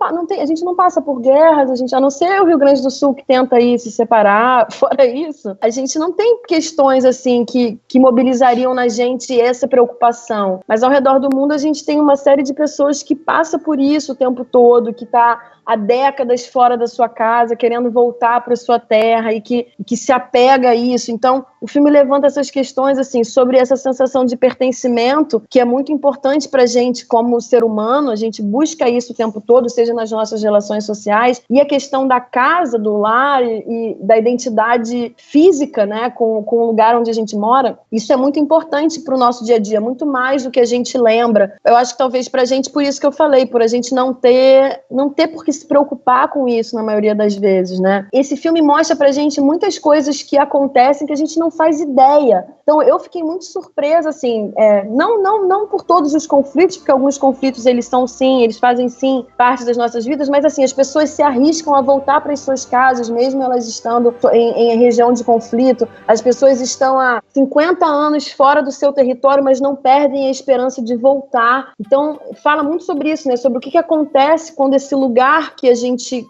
passa por guerras, a não ser o Rio Grande do Sul que tenta aí se separar, fora isso, a gente não tem questões assim que mobilizariam na gente essa preocupação. Mas ao redor do mundo a gente tem uma série de pessoas que passa por isso o tempo todo, que está há décadas fora da sua casa, querendo voltar para a sua terra e que se apega a isso. Então, o filme levanta essas questões assim, sobre essa sensação de pertencimento, que é muito importante para a gente como ser humano, a gente busca isso o tempo todo, seja nas nossas relações sociais, e a questão da casa, do lar e da identidade física, né, com o lugar onde a gente mora, isso é muito importante para o nosso dia a dia, muito mais do que a gente lembra. Eu acho que talvez para a gente, por isso que eu falei, por a gente não ter por que se preocupar com isso na maioria das vezes, né? Esse filme mostra pra gente muitas coisas que acontecem que a gente não faz ideia. Então eu fiquei muito surpresa, assim, não por todos os conflitos, porque alguns conflitos eles fazem sim parte das nossas vidas, mas assim, as pessoas se arriscam a voltar para as suas casas, mesmo elas estando em região de conflito. As pessoas estão há 50 anos fora do seu território, mas não perdem a esperança de voltar. Então fala muito sobre isso, né? Sobre o que acontece quando esse lugar que a gente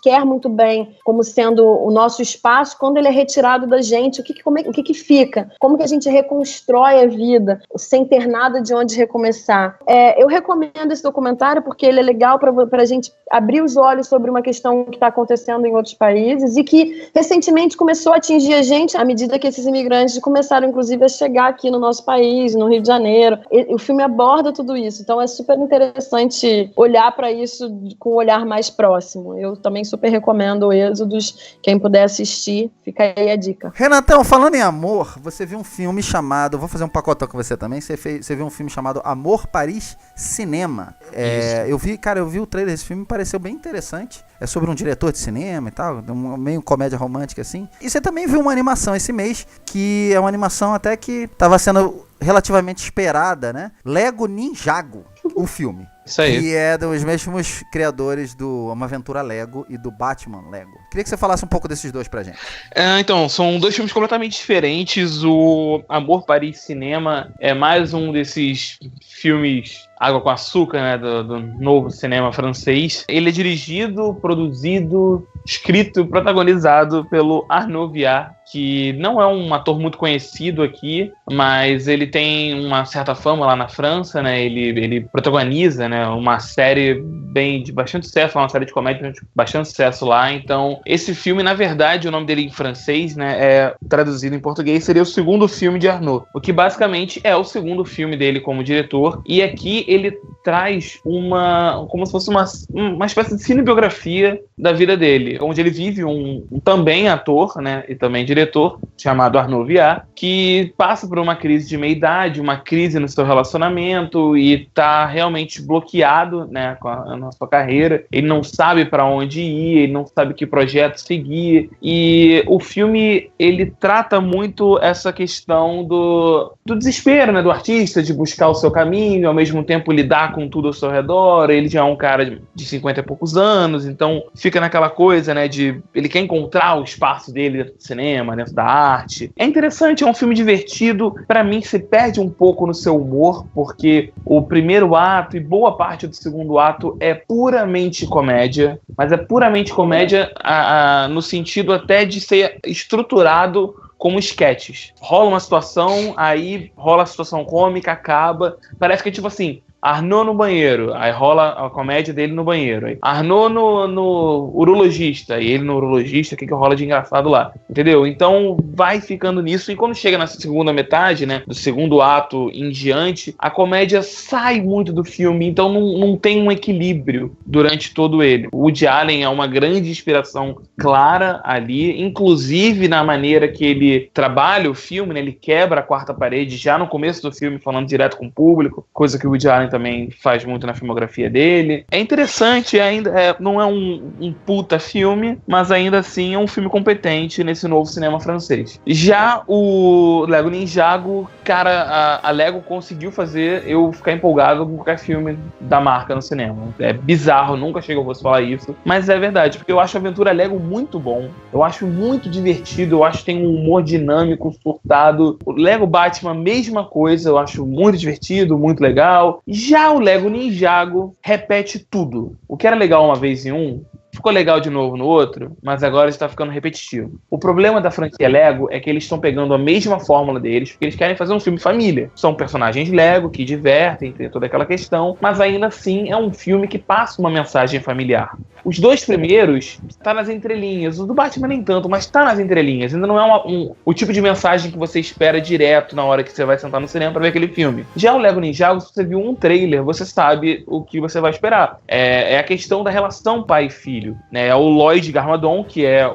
quer muito bem como sendo o nosso espaço, quando ele é retirado da gente, o que fica? Como que a gente reconstrói a vida sem ter nada de onde recomeçar? Eu recomendo esse documentário porque ele é legal para a gente abrir os olhos sobre uma questão que está acontecendo em outros países e que recentemente começou a atingir a gente à medida que esses imigrantes começaram, inclusive, a chegar aqui no nosso país, no Rio de Janeiro. O filme aborda tudo isso, então é super interessante olhar para isso isso com um olhar mais próximo. Eu também super recomendo o Êxodos. Quem puder assistir, fica aí a dica. Renatão, falando em amor, você viu um filme chamado... Vou fazer um pacotão com você também. Você viu um filme chamado Amor Paris Cinema. Eu vi o trailer desse filme, me pareceu bem interessante. É sobre um diretor de cinema e tal, meio comédia romântica assim. E você também viu uma animação esse mês, que é uma animação até que estava sendo relativamente esperada, né? Lego Ninjago, o filme. Isso aí. Que é dos mesmos criadores do Uma Aventura Lego e do Batman Lego. Queria que você falasse um pouco desses dois pra gente. Então, são dois filmes completamente diferentes. O Amor Paris Cinema é mais um desses filmes água com açúcar, né, do novo cinema francês. Ele é dirigido, produzido, escrito, protagonizado pelo Arnaud Viard, que não é um ator muito conhecido aqui, mas ele tem uma certa fama lá na França, né? Ele protagoniza, né, uma série de bastante sucesso, uma série de comédia de bastante sucesso lá. Então, esse filme, na verdade, o nome dele em francês, né, é traduzido em português, seria o segundo filme de Arnaud, o que basicamente é o segundo filme dele como diretor. E aqui ele traz como se fosse uma espécie de cinebiografia da vida dele, onde ele vive um também ator, né, e também diretor, chamado Arnaud Viard, que passa por uma crise de meia-idade, uma crise no seu relacionamento e tá realmente bloqueado, né, na sua carreira. Ele não sabe para onde ir, ele não sabe que projeto seguir. E o filme, ele trata muito essa questão do desespero, né, do artista, de buscar o seu caminho, ao mesmo tempo lidar com tudo ao seu redor. Ele já é um cara de 50 e poucos anos, então fica naquela coisa, né, de ele quer encontrar o espaço dele dentro do cinema, dentro da arte. É interessante, é um filme divertido. Pra mim, se perde um pouco no seu humor, porque o primeiro ato e boa parte do segundo ato é puramente comédia, mas é puramente comédia no sentido até de ser estruturado como sketches. Rola uma situação, aí rola a situação cômica, acaba. Parece que é tipo assim, Arnaud no banheiro, aí rola a comédia dele no banheiro. Aí Arnaud no urologista, e ele no urologista, o que rola de engraçado lá? Entendeu? Então vai ficando nisso, e quando chega na segunda metade, né, do segundo ato em diante, a comédia sai muito do filme, então não tem um equilíbrio durante todo ele. O Woody Allen é uma grande inspiração clara ali, inclusive na maneira que ele trabalha o filme, né, ele quebra a quarta parede já no começo do filme, falando direto com o público, coisa que o Woody Allen também faz muito na filmografia dele. É interessante, não é um puta filme, mas ainda assim é um filme competente nesse novo cinema francês. Já o Lego Ninjago, cara, a Lego conseguiu fazer eu ficar empolgado com qualquer filme da marca no cinema. É bizarro, nunca achei que eu fosse falar isso, mas é verdade, porque eu acho a aventura Lego muito bom, eu acho muito divertido, eu acho que tem um humor dinâmico, surtado. O Lego Batman, mesma coisa, eu acho muito divertido, muito legal. Já o Lego Ninjago repete tudo. O que era legal uma vez em um, ficou legal de novo no outro, mas agora está ficando repetitivo. O problema da franquia Lego é que eles estão pegando a mesma fórmula deles, porque eles querem fazer um filme família. São personagens Lego que divertem, tem toda aquela questão, mas ainda assim é um filme que passa uma mensagem familiar. Os dois primeiros tá nas entrelinhas, o do Batman nem tanto, mas tá nas entrelinhas. Ainda não é o tipo de mensagem que você espera direto na hora que você vai sentar no cinema pra ver aquele filme. Já o Lego Ninjago, se você viu um trailer, você sabe o que você vai esperar. É a questão da relação pai e filho, né? É o Lloyd Garmadon, que é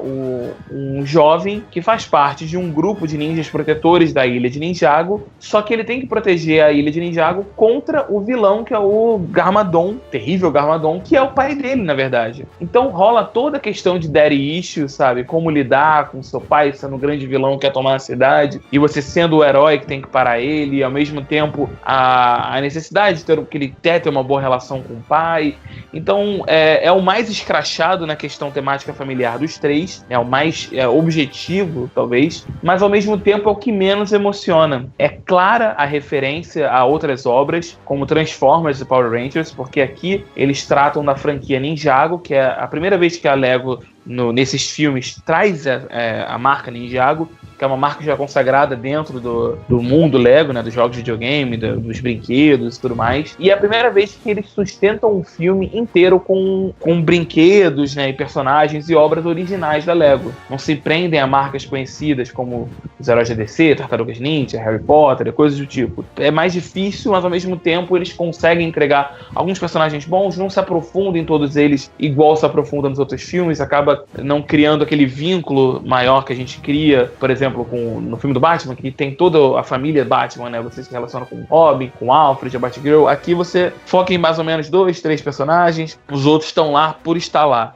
um jovem que faz parte de um grupo de ninjas protetores da Ilha de Ninjago, só que ele tem que proteger a Ilha de Ninjago contra o vilão, que é o Garmadon, terrível Garmadon, que é o pai dele, na verdade. Então rola toda a questão de daddy issues, sabe? Como lidar com seu pai sendo o grande vilão que quer tomar a cidade, e você sendo o herói que tem que parar ele, e ao mesmo tempo a necessidade de ter uma boa relação com o pai. Então é o mais escrachado na questão temática familiar dos três, é o mais objetivo, talvez, mas ao mesmo tempo é o que menos emociona. É clara a referência a outras obras, como Transformers e Power Rangers, porque aqui eles tratam da franquia Ninjago, que é a primeira vez que a Lego, nesses filmes, traz a marca Ninjago. que é uma marca já consagrada dentro do mundo Lego, né, dos jogos de videogame, dos brinquedos e tudo mais. E é a primeira vez que eles sustentam um filme inteiro com brinquedos, né, e personagens e obras originais da Lego. Não se prendem a marcas conhecidas como os heróis da DC, Tartarugas Ninja, Harry Potter, coisas do tipo. É mais difícil, mas ao mesmo tempo eles conseguem entregar alguns personagens bons, não se aprofundam em todos eles igual se aprofunda nos outros filmes, acaba não criando aquele vínculo maior que a gente cria, por exemplo, no filme do Batman, que tem toda a família Batman, né? Você se relaciona com o Robin, com o Alfred, a Batgirl. Aqui você foca em mais ou menos 2, 3 personagens, os outros estão lá por estar lá.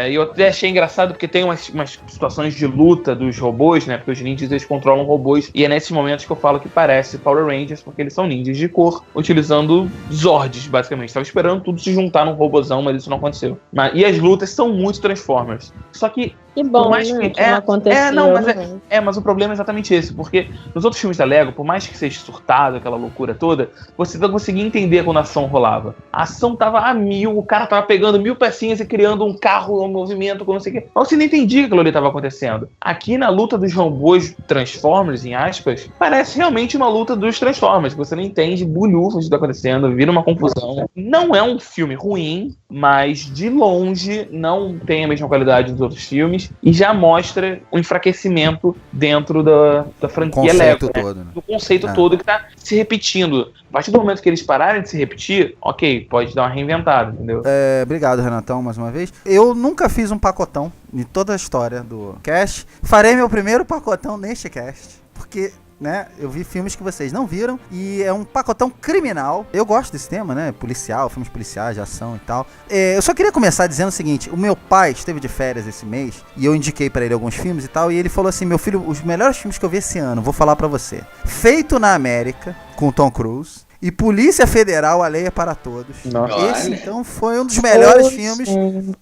E eu até achei engraçado porque tem umas situações de luta dos robôs, né? Porque os ninjas, eles controlam robôs, e é nesses momentos que eu falo que parece Power Rangers, porque eles são ninjas de cor, utilizando Zords, basicamente. Estava esperando tudo se juntar num robôzão, mas isso não aconteceu. E as lutas são muito Transformers. Só que que bom, mais né? Que não aconteceu. Mas o problema é exatamente esse, porque nos outros filmes da Lego, por mais que seja surtado, aquela loucura toda, você não conseguia entender quando a ação rolava. A ação tava a 1000, o cara tava pegando 1000 pecinhas e criando um carro, um movimento, não sei o quê. Mas você não entendia que aquilo ali tava acontecendo. Aqui na luta dos robôs Transformers, em aspas, parece realmente uma luta dos Transformers, que você não entende bulhufas do que tá acontecendo, vira uma confusão. Não é um filme ruim, mas de longe não tem a mesma qualidade dos outros filmes e já mostra um enfraquecimento dentro da franquia Lego, né? Todo, né? Do conceito todo que tá se repetindo. A partir do momento que eles pararem de se repetir, ok, pode dar uma reinventada, entendeu? Obrigado, Renatão, mais uma vez. Eu nunca fiz um pacotão em toda a história do cast. Farei meu primeiro pacotão neste cast, porque... né? Eu vi filmes que vocês não viram e é um pacotão criminal. Eu gosto desse tema, né? Policial, filmes policiais, de ação e tal. Eu só queria começar dizendo o seguinte: o meu pai esteve de férias esse mês e eu indiquei pra ele alguns filmes e tal, e ele falou assim: meu filho, os melhores filmes que eu vi esse ano, vou falar pra você. Feito na América, com Tom Cruise, e Polícia Federal, A Lei é para Todos. Nossa. Esse, então, foi um dos melhores filmes.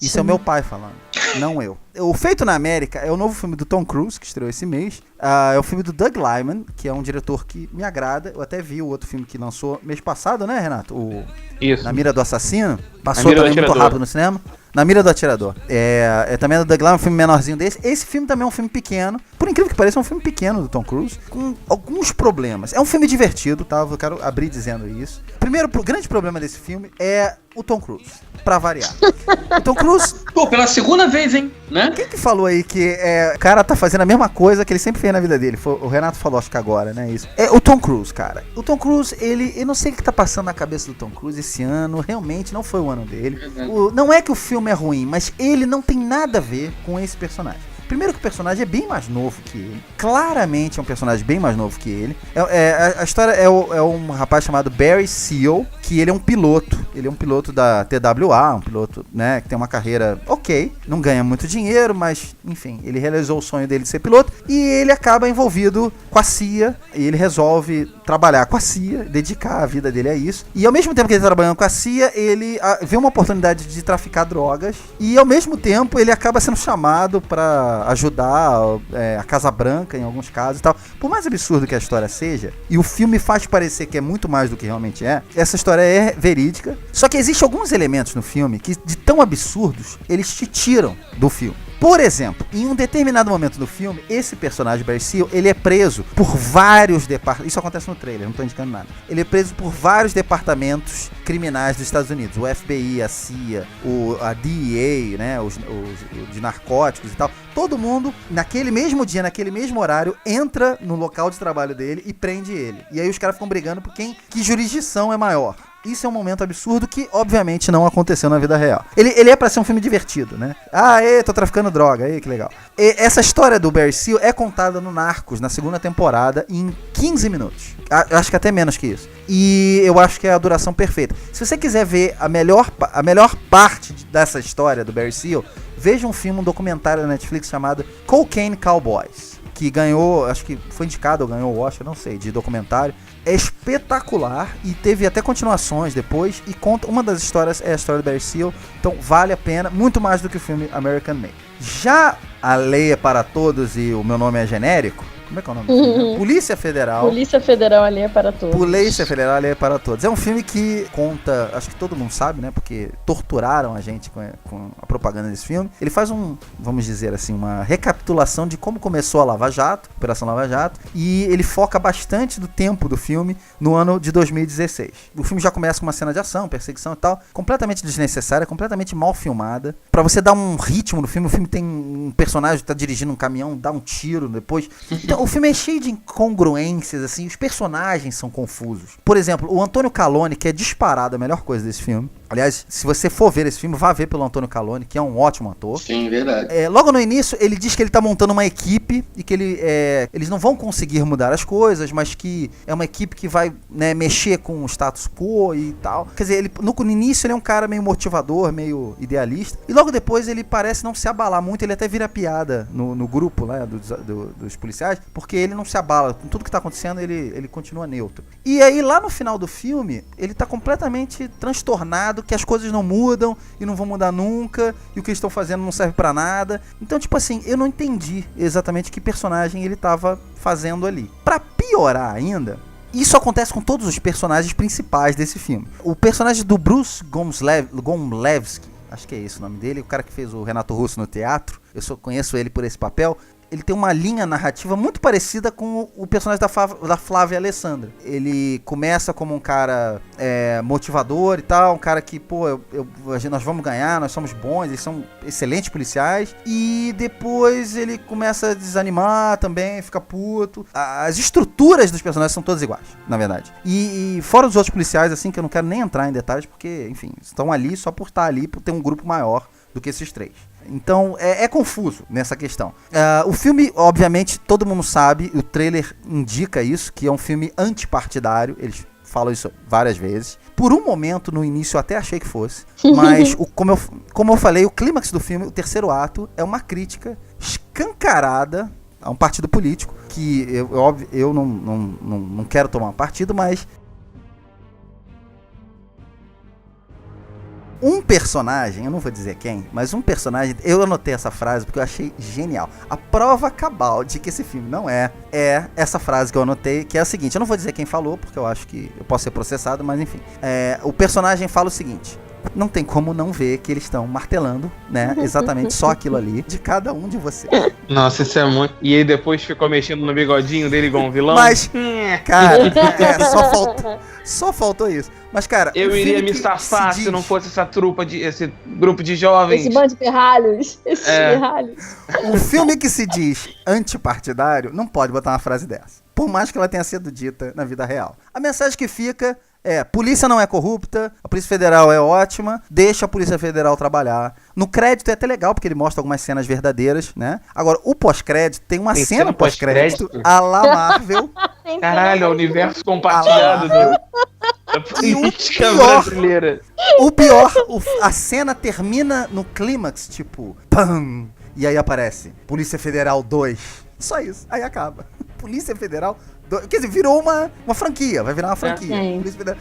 Isso é o meu pai falando, não eu. O Feito na América é o novo filme do Tom Cruise, que estreou esse mês. É o filme do Doug Liman, que é um diretor que me agrada. Eu até vi o outro filme que lançou mês passado, né, Renato? Isso. Na Mira do Assassino. Passou também muito rápido no cinema. Na Mira do Atirador. É também do Doug Liman, um filme menorzinho desse. Esse filme também é um filme pequeno. Por incrível que pareça, é um filme pequeno do Tom Cruise, com alguns problemas. É um filme divertido, tá? Eu quero abrir dizendo isso. Primeiro, o grande problema desse filme é o Tom Cruise, pra variar. O Tom Cruise... Pô, pela segunda vez, hein? Né? Quem que falou aí que o cara tá fazendo a mesma coisa que ele sempre fez na vida dele? O Renato falou, acho que agora, né? Isso. É o Tom Cruise, cara. O Tom Cruise, eu não sei o que tá passando na cabeça do Tom Cruise esse ano. Realmente não foi o ano dele. Não é que o filme é ruim, mas ele não tem nada a ver com esse personagem. Primeiro que o personagem é bem mais novo que ele. Claramente é um personagem bem mais novo que ele. A história é um rapaz chamado Barry Seal, que ele é um piloto. Ele é um piloto da TWA, um piloto, né, que tem uma carreira ok. Não ganha muito dinheiro, mas, enfim, ele realizou o sonho dele de ser piloto. E ele acaba envolvido com a CIA. E ele resolve trabalhar com a CIA, dedicar a vida dele a isso. E ao mesmo tempo que ele tá trabalhando com a CIA, ele vê uma oportunidade de traficar drogas. E ao mesmo tempo ele acaba sendo chamado para ajudar a Casa Branca em alguns casos e tal. Por mais absurdo que a história seja, e o filme faz parecer que é muito mais do que realmente é, essa história é verídica. Só que existem alguns elementos no filme que, de tão absurdos, eles te tiram do filme. Por exemplo, em um determinado momento do filme, esse personagem, Barry Seal, ele é preso por vários departamentos. Isso acontece no trailer, não tô indicando nada. Ele é preso por vários departamentos criminais dos Estados Unidos. O FBI, a CIA, a DEA, né, os de narcóticos e tal. Todo mundo, naquele mesmo dia, naquele mesmo horário, entra no local de trabalho dele e prende ele. E aí os caras ficam brigando por que jurisdição é maior. Isso é um momento absurdo que, obviamente, não aconteceu na vida real. Ele é pra ser um filme divertido, né? Tô traficando droga, que legal. Essa história do Barry Seal é contada no Narcos, na segunda temporada, em 15 minutos. Acho que até menos que isso. E eu acho que é a duração perfeita. Se você quiser ver a melhor parte dessa história do Barry Seal, veja um documentário da Netflix chamado Cocaine Cowboys, que ganhou, acho que foi indicado ou ganhou o Oscar, não sei, de documentário. É espetacular e teve até continuações depois, e conta, uma das histórias é a história do Barry Seal, então vale a pena, muito mais do que o filme American Made. Já A Lei é para Todos e O Meu Nome é Genérico, Como é que é o nome do filme? Polícia Federal. Polícia Federal Alheia para Todos. Polícia Federal Alheia para Todos. É um filme que conta, acho que todo mundo sabe, né? Porque torturaram a gente com a propaganda desse filme. Ele faz vamos dizer assim, uma recapitulação de como começou a Lava Jato, Operação Lava Jato, e ele foca bastante do tempo do filme no ano de 2016. O filme já começa com uma cena de ação, perseguição e tal, completamente desnecessária, completamente mal filmada. Pra você dar um ritmo no filme, o filme tem um personagem que tá dirigindo um caminhão, dá um tiro depois. Então, o filme é cheio de incongruências, assim, os personagens são confusos. Por exemplo, o Antônio Calone, que é disparado a melhor coisa desse filme. Aliás, se você for ver esse filme, vá ver pelo Antônio Calone, que é um ótimo ator. Sim, verdade. Logo no início, ele diz que ele tá montando uma equipe e que eles não vão conseguir mudar as coisas, mas que é uma equipe que vai, né, mexer com o status quo e tal. Quer dizer, no início ele é um cara meio motivador, meio idealista. E logo depois ele parece não se abalar muito, ele até vira piada no grupo, né, dos policiais, porque ele não se abala. Com tudo que tá acontecendo, ele continua neutro. E aí, lá no final do filme, ele tá completamente transtornado, que as coisas não mudam e não vão mudar nunca, e o que eles estão fazendo não serve pra nada. Então, tipo assim, eu não entendi exatamente que personagem ele tava fazendo ali. Pra piorar ainda, isso acontece com todos os personagens principais desse filme. O personagem do Bruce Gomlewski, acho que é esse o nome dele, o cara que fez o Renato Russo no teatro, eu só conheço ele por esse papel. Ele tem uma linha narrativa muito parecida com o personagem da Flávia Alessandra. Ele começa como um cara motivador e tal, um cara que, pô, nós vamos ganhar, nós somos bons, eles são excelentes policiais. E depois ele começa a desanimar também, fica puto. As estruturas dos personagens são todas iguais, na verdade. E fora os outros policiais, assim, que eu não quero nem entrar em detalhes, porque, enfim, estão ali só por estar ali, por ter um grupo maior do que esses três. Então, é confuso nessa questão. O filme, obviamente, todo mundo sabe, o trailer indica isso, que é um filme antipartidário, eles falam isso várias vezes. Por um momento, no início, eu até achei que fosse, mas, como eu falei, o clímax do filme, o terceiro ato, é uma crítica escancarada a um partido político, que eu não quero tomar partido, mas um personagem, eu não vou dizer quem, mas um personagem, eu anotei essa frase porque eu achei genial. A prova cabal de que esse filme não é essa frase que eu anotei, que é a seguinte, eu não vou dizer quem falou, porque eu acho que eu posso ser processado, mas enfim. O personagem fala o seguinte: não tem como não ver que eles estão martelando, né, exatamente só aquilo ali, de cada um de vocês. Nossa, isso é muito... E aí depois ficou mexendo no bigodinho dele igual um vilão? Mas, cara, só faltou isso. Mas, cara, eu iria me safar se não fosse esse grupo de jovens. Esse bando de ferralhos. Ferralhos. Um filme que se diz antipartidário não pode botar uma frase dessa. Por mais que ela tenha sido dita na vida real. A mensagem que fica polícia não é corrupta, a Polícia Federal é ótima, deixa a Polícia Federal trabalhar. No crédito é até legal, porque ele mostra algumas cenas verdadeiras, né? Agora, o pós-crédito, tem uma cena pós-crédito à la Marvel. Caralho, é o universo compartilhado da política brasileira. O pior, a cena termina no clímax, tipo, pam, e aí aparece Polícia Federal 2. Só isso, aí acaba. Polícia Federal 2. Quer dizer, virou uma franquia, vai virar uma franquia.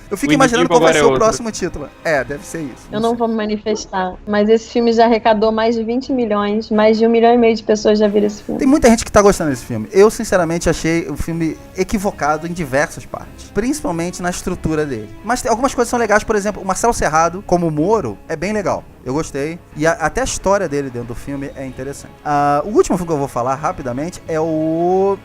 Eu fico imaginando qual vai ser o próximo título. Deve ser isso. Eu não vou me manifestar, mas esse filme já arrecadou mais de 20 milhões, mais de 1,5 milhão de pessoas já viram esse filme. Tem muita gente que tá gostando desse filme. Eu, sinceramente, achei o filme equivocado em diversas partes, principalmente na estrutura dele. Mas algumas coisas são legais, por exemplo, o Marcelo Serrado, como Moro, é bem legal. Eu gostei. E até a história dele dentro do filme é interessante. O último filme que eu vou falar rapidamente é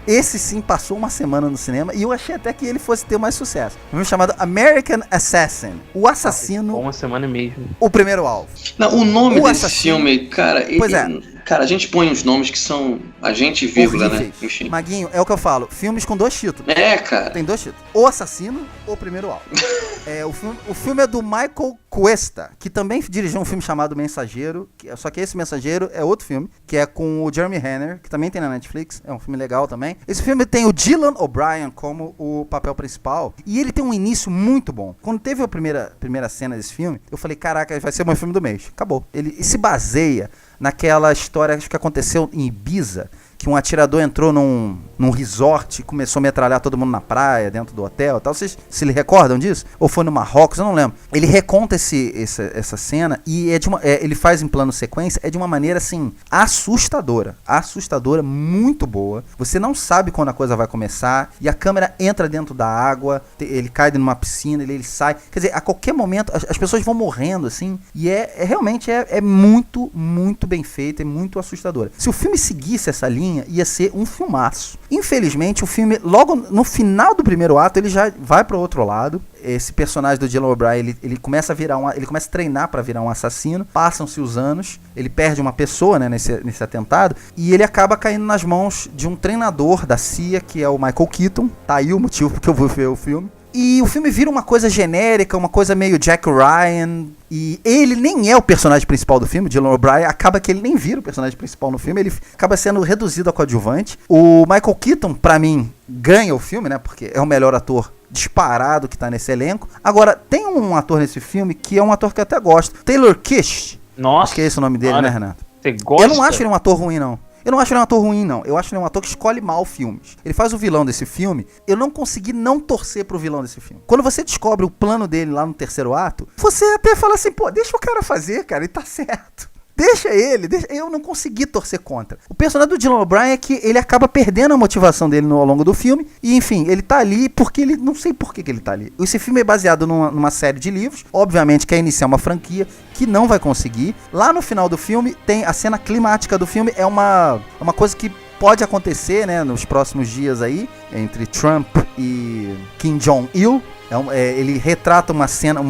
esse sim passou uma semana no cinema e eu achei até que ele fosse ter mais sucesso. Um filme chamado American Assassin. O Assassino. Uma semana mesmo. O Primeiro Alvo. Não, o nome desse filme, cara... Pois Cara, a gente põe uns nomes que são agente vírgula, né? Enfim. Maguinho, é o que eu falo. Filmes com 2 títulos. Cara. Tem 2 títulos. O Assassino ou O Primeiro Alvo. O filme é do Michael Cuesta, que também dirigiu um filme chamado Mensageiro, só que esse Mensageiro é outro filme, que é com o Jeremy Renner, que também tem na Netflix. É um filme legal também. Esse filme tem o Dylan O'Brien como o papel principal, e ele tem um início muito bom. Quando teve a primeira cena desse filme, eu falei, caraca, vai ser o meu filme do mês. Acabou. Ele se baseia naquela história que aconteceu em Ibiza, que um atirador entrou num resort e começou a metralhar todo mundo na praia, dentro do hotel e tal. Vocês se recordam disso? Ou foi no Marrocos? Eu não lembro. Ele reconta essa cena e ele faz em plano sequência, de uma maneira, assim, assustadora, muito boa. Você não sabe quando a coisa vai começar e a câmera entra dentro da água, ele cai numa piscina, ele sai. Quer dizer, a qualquer momento as pessoas vão morrendo, assim, e realmente muito, muito bem feita, é muito assustadora. Se o filme seguisse essa linha, ia ser um filmaço. Infelizmente, o filme, logo no final do primeiro ato, ele já vai para o outro lado. Esse personagem do Dylan O'Brien, ele começa a treinar para virar um assassino. Passam-se os anos, ele perde uma pessoa, né, nesse atentado, e ele acaba caindo nas mãos de um treinador da CIA, que é o Michael Keaton. Tá aí o motivo porque eu vou ver o filme. E o filme vira uma coisa genérica, uma coisa meio Jack Ryan. E ele nem é o personagem principal do filme, Dylan O'Brien. Acaba que ele nem vira o personagem principal no filme. Ele acaba sendo reduzido a coadjuvante. O Michael Keaton, pra mim, ganha o filme, né? Porque é o melhor ator disparado que tá nesse elenco. Agora, tem um ator nesse filme que é um ator que eu até gosto. Taylor Kitsch. Nossa. Acho que é esse o nome dele, né, Renato? Você gosta? Eu não acho ele um ator ruim, não. Eu acho ele um ator que escolhe mal filmes. Ele faz o vilão desse filme. Eu não consegui não torcer pro vilão desse filme. Quando você descobre o plano dele lá no terceiro ato, você até fala assim, pô, deixa o cara fazer, cara, ele tá certo. Deixa ele. Eu não consegui torcer contra. O personagem do Dylan O'Brien é que ele acaba perdendo a motivação dele ao longo do filme. E, enfim, ele tá ali porque ele... Não sei por que ele tá ali. Esse filme é baseado numa série de livros. Obviamente quer iniciar uma franquia que não vai conseguir. Lá no final do filme, tem a cena climática do filme. É uma coisa que pode acontecer, né, nos próximos dias aí, entre Trump e Kim Jong-il. Ele retrata uma cena,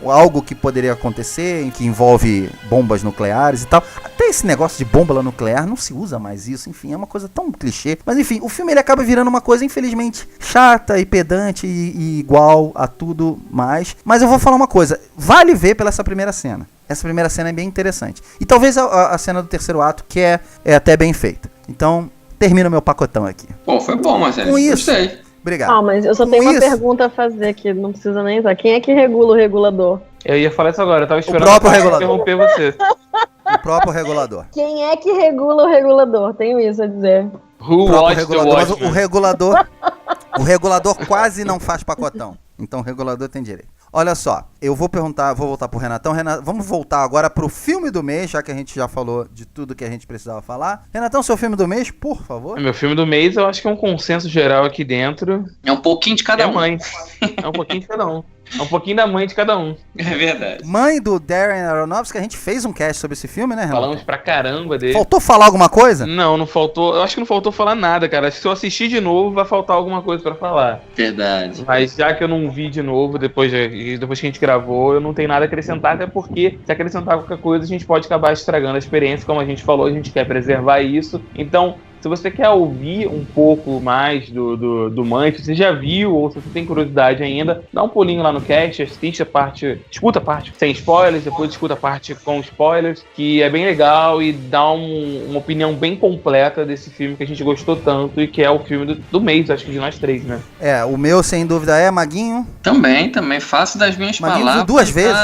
algo que poderia acontecer, que envolve bombas nucleares e tal. Até esse negócio de bomba nuclear, não se usa mais isso, enfim, é uma coisa tão clichê. Mas enfim, o filme ele acaba virando uma coisa, infelizmente, chata e pedante e igual a tudo mais. Mas eu vou falar uma coisa, vale ver pela essa primeira cena. Essa primeira cena é bem interessante. E talvez a cena do terceiro ato, que é até bem feita. Então, termina o meu pacotão aqui. Pô, foi bom, Marcelo. Com isso, gostei. Obrigado. Mas eu só tenho uma pergunta a fazer aqui, não precisa nem usar. Quem é que regula o regulador? Eu ia falar isso agora, eu tava esperando o próprio regulador. Interromper você. O próprio regulador. Quem é que regula o regulador? Tenho isso a dizer. Who watched the Mas Watchmen? o regulador quase não faz pacotão. Então o regulador tem direito. Olha só, eu vou voltar pro Renatão. Vamos voltar agora pro filme do mês, já que a gente já falou de tudo que a gente precisava falar. Renatão, seu filme do mês, por favor. Meu filme do mês, eu acho que é um consenso geral aqui dentro. É um pouquinho de cada um. Mãe. É um pouquinho de cada um. É um pouquinho da mãe de cada um. É verdade. Mãe do Darren Aronofsky, a gente fez um cast sobre esse filme, né, Renato? Falamos pra caramba dele. Faltou falar alguma coisa? Não faltou. Eu acho que não faltou falar nada, cara. Acho que se eu assistir de novo, vai faltar alguma coisa pra falar. Verdade. Mas já que eu não vi de novo, depois que a gente gravou, eu não tenho nada a acrescentar, até porque se acrescentar qualquer coisa, a gente pode acabar estragando a experiência. Como a gente falou, a gente quer preservar isso. Então, se você quer ouvir um pouco mais do Mãe, se você já viu ou se você tem curiosidade ainda, dá um pulinho lá no cast, escuta a parte sem spoilers, depois escuta a parte com spoilers, que é bem legal e dá uma opinião bem completa desse filme que a gente gostou tanto e que é o filme do mês, acho que de nós três, né? O meu, sem dúvida, é Maguinho. Também, faço das minhas Maguinho palavras. Duas vezes.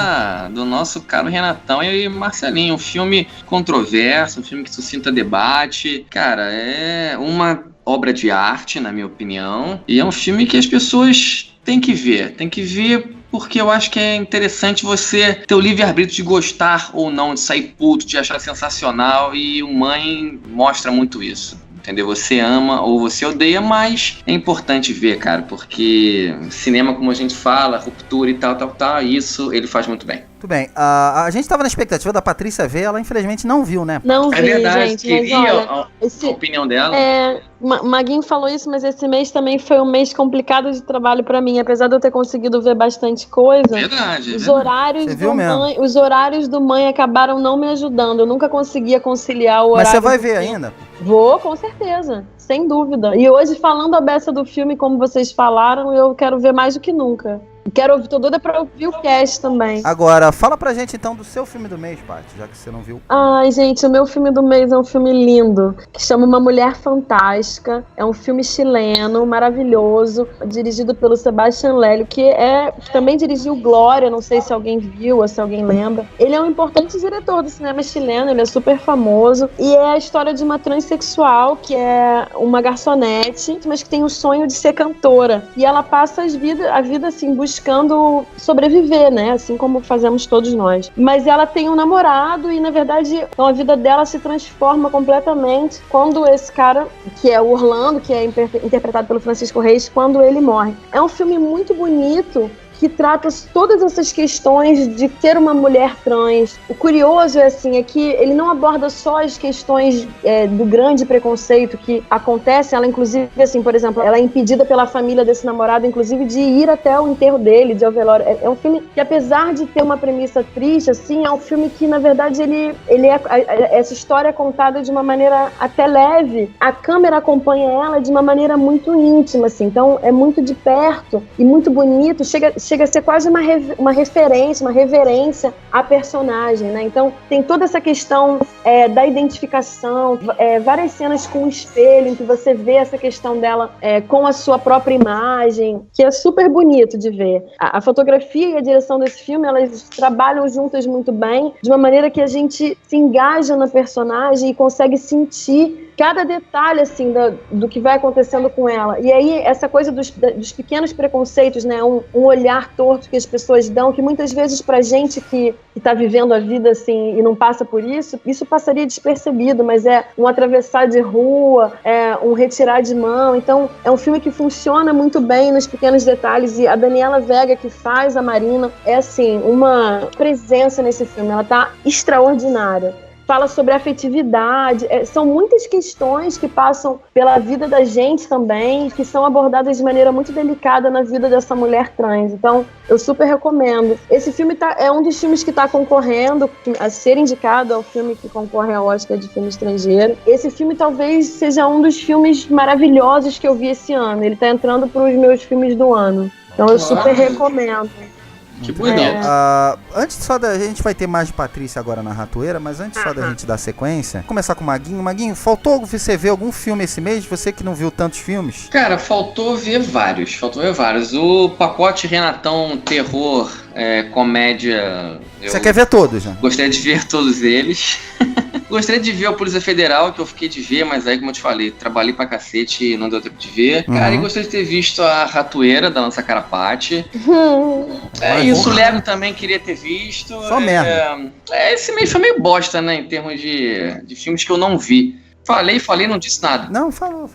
Do nosso caro Renatão e Marcelinho. Um filme controverso, um filme que suscita debate. Cara, é uma obra de arte, na minha opinião. E é um filme que as pessoas têm que ver. Tem que ver porque eu acho que é interessante você ter o livre-arbítrio de gostar ou não, de sair puto, de achar sensacional. E o Mãe mostra muito isso. Entendeu? Você ama ou você odeia, mas é importante ver, cara, porque cinema, como a gente fala, ruptura e tal, isso ele faz muito bem. Muito bem. A gente estava na expectativa da Patrícia ver, ela infelizmente não viu, né? Não vi, verdade, gente. Queria mas olha, a opinião dela. Maguinho falou isso, mas esse mês também foi um mês complicado de trabalho pra mim. Apesar de eu ter conseguido ver bastante coisa, Verdade. Os horários do Mãe acabaram não me ajudando. Eu nunca conseguia conciliar o horário. Mas você vai ver ainda? Vou, com certeza. Sem dúvida. E hoje, falando a beça do filme, como vocês falaram, eu quero ver mais do que nunca. Tô doida pra ouvir o cast também. Agora, fala pra gente então do seu filme do mês, Paty, já que você não viu. Ai, gente, o meu filme do mês é um filme lindo, que chama Uma Mulher Fantástica. É um filme chileno, maravilhoso, dirigido pelo Sebastián Lelio, que também dirigiu Glória, não sei se alguém viu ou se alguém lembra. Ele é um importante diretor do cinema chileno, ele é super famoso, e é a história de uma transexual, que é uma garçonete, mas que tem o sonho de ser cantora. E ela passa a vida assim, buscando sobreviver, né? Assim como fazemos todos nós. Mas ela tem um namorado e, na verdade, então a vida dela se transforma completamente quando esse cara, que é o Orlando, que é interpretado pelo Francisco Reis, quando ele morre. É um filme muito bonito, que trata todas essas questões de ser uma mulher trans. O curioso é que ele não aborda só as questões do grande preconceito que acontece. Ela, inclusive, assim, por exemplo, ela é impedida pela família desse namorado, inclusive, de ir até o enterro dele, de ir ao velório. É um filme que, apesar de ter uma premissa triste, assim, é um filme que, na verdade, essa história é contada de uma maneira até leve. A câmera acompanha ela de uma maneira muito íntima, assim. Então, é muito de perto e muito bonito. Chega a ser quase uma referência, uma reverência à personagem, né? Então, tem toda essa questão da identificação, várias cenas com o espelho, em que você vê essa questão dela com a sua própria imagem, que é super bonito de ver. A fotografia e a direção desse filme, elas trabalham juntas muito bem, de uma maneira que a gente se engaja na personagem e consegue sentir cada detalhe, assim, do que vai acontecendo com ela. E aí, essa coisa dos pequenos preconceitos, né? Um olhar torto que as pessoas dão, que muitas vezes pra gente que tá vivendo a vida, assim, e não passa por isso passaria despercebido, mas é um atravessar de rua, um retirar de mão. Então, é um filme que funciona muito bem nos pequenos detalhes, e a Daniela Vega, que faz a Marina, é, assim, uma presença nesse filme. Ela tá extraordinária. Fala sobre afetividade, são muitas questões que passam pela vida da gente também, que são abordadas de maneira muito delicada na vida dessa mulher trans. Então, eu super recomendo. Esse filme é um dos filmes que está concorrendo a ser indicado ao filme que concorre ao Oscar de filme estrangeiro. Esse filme talvez seja um dos filmes maravilhosos que eu vi esse ano. Ele está entrando para os meus filmes do ano. Então, eu super recomendo. Que bonito. Antes só a gente vai ter mais de Patrícia agora na ratoeira, mas antes só da gente dar sequência, começar com o Maguinho. Maguinho, faltou você ver algum filme esse mês? Você que não viu tantos filmes? Cara, faltou ver vários. O pacote Renatão terror, comédia... Você quer ver todos, já? Gostaria de ver todos eles. Gostaria de ver a Polícia Federal, que eu fiquei de ver, mas aí, como eu te falei, trabalhei pra cacete e não deu tempo de ver. Cara, e gostaria de ter visto a Ratoeira, da nossa cara Paty. Isso, o Lego também queria ter visto. Só merda. Esse mês foi meio bosta, né, em termos de filmes que eu não vi. Falei, não disse nada. Não, falou.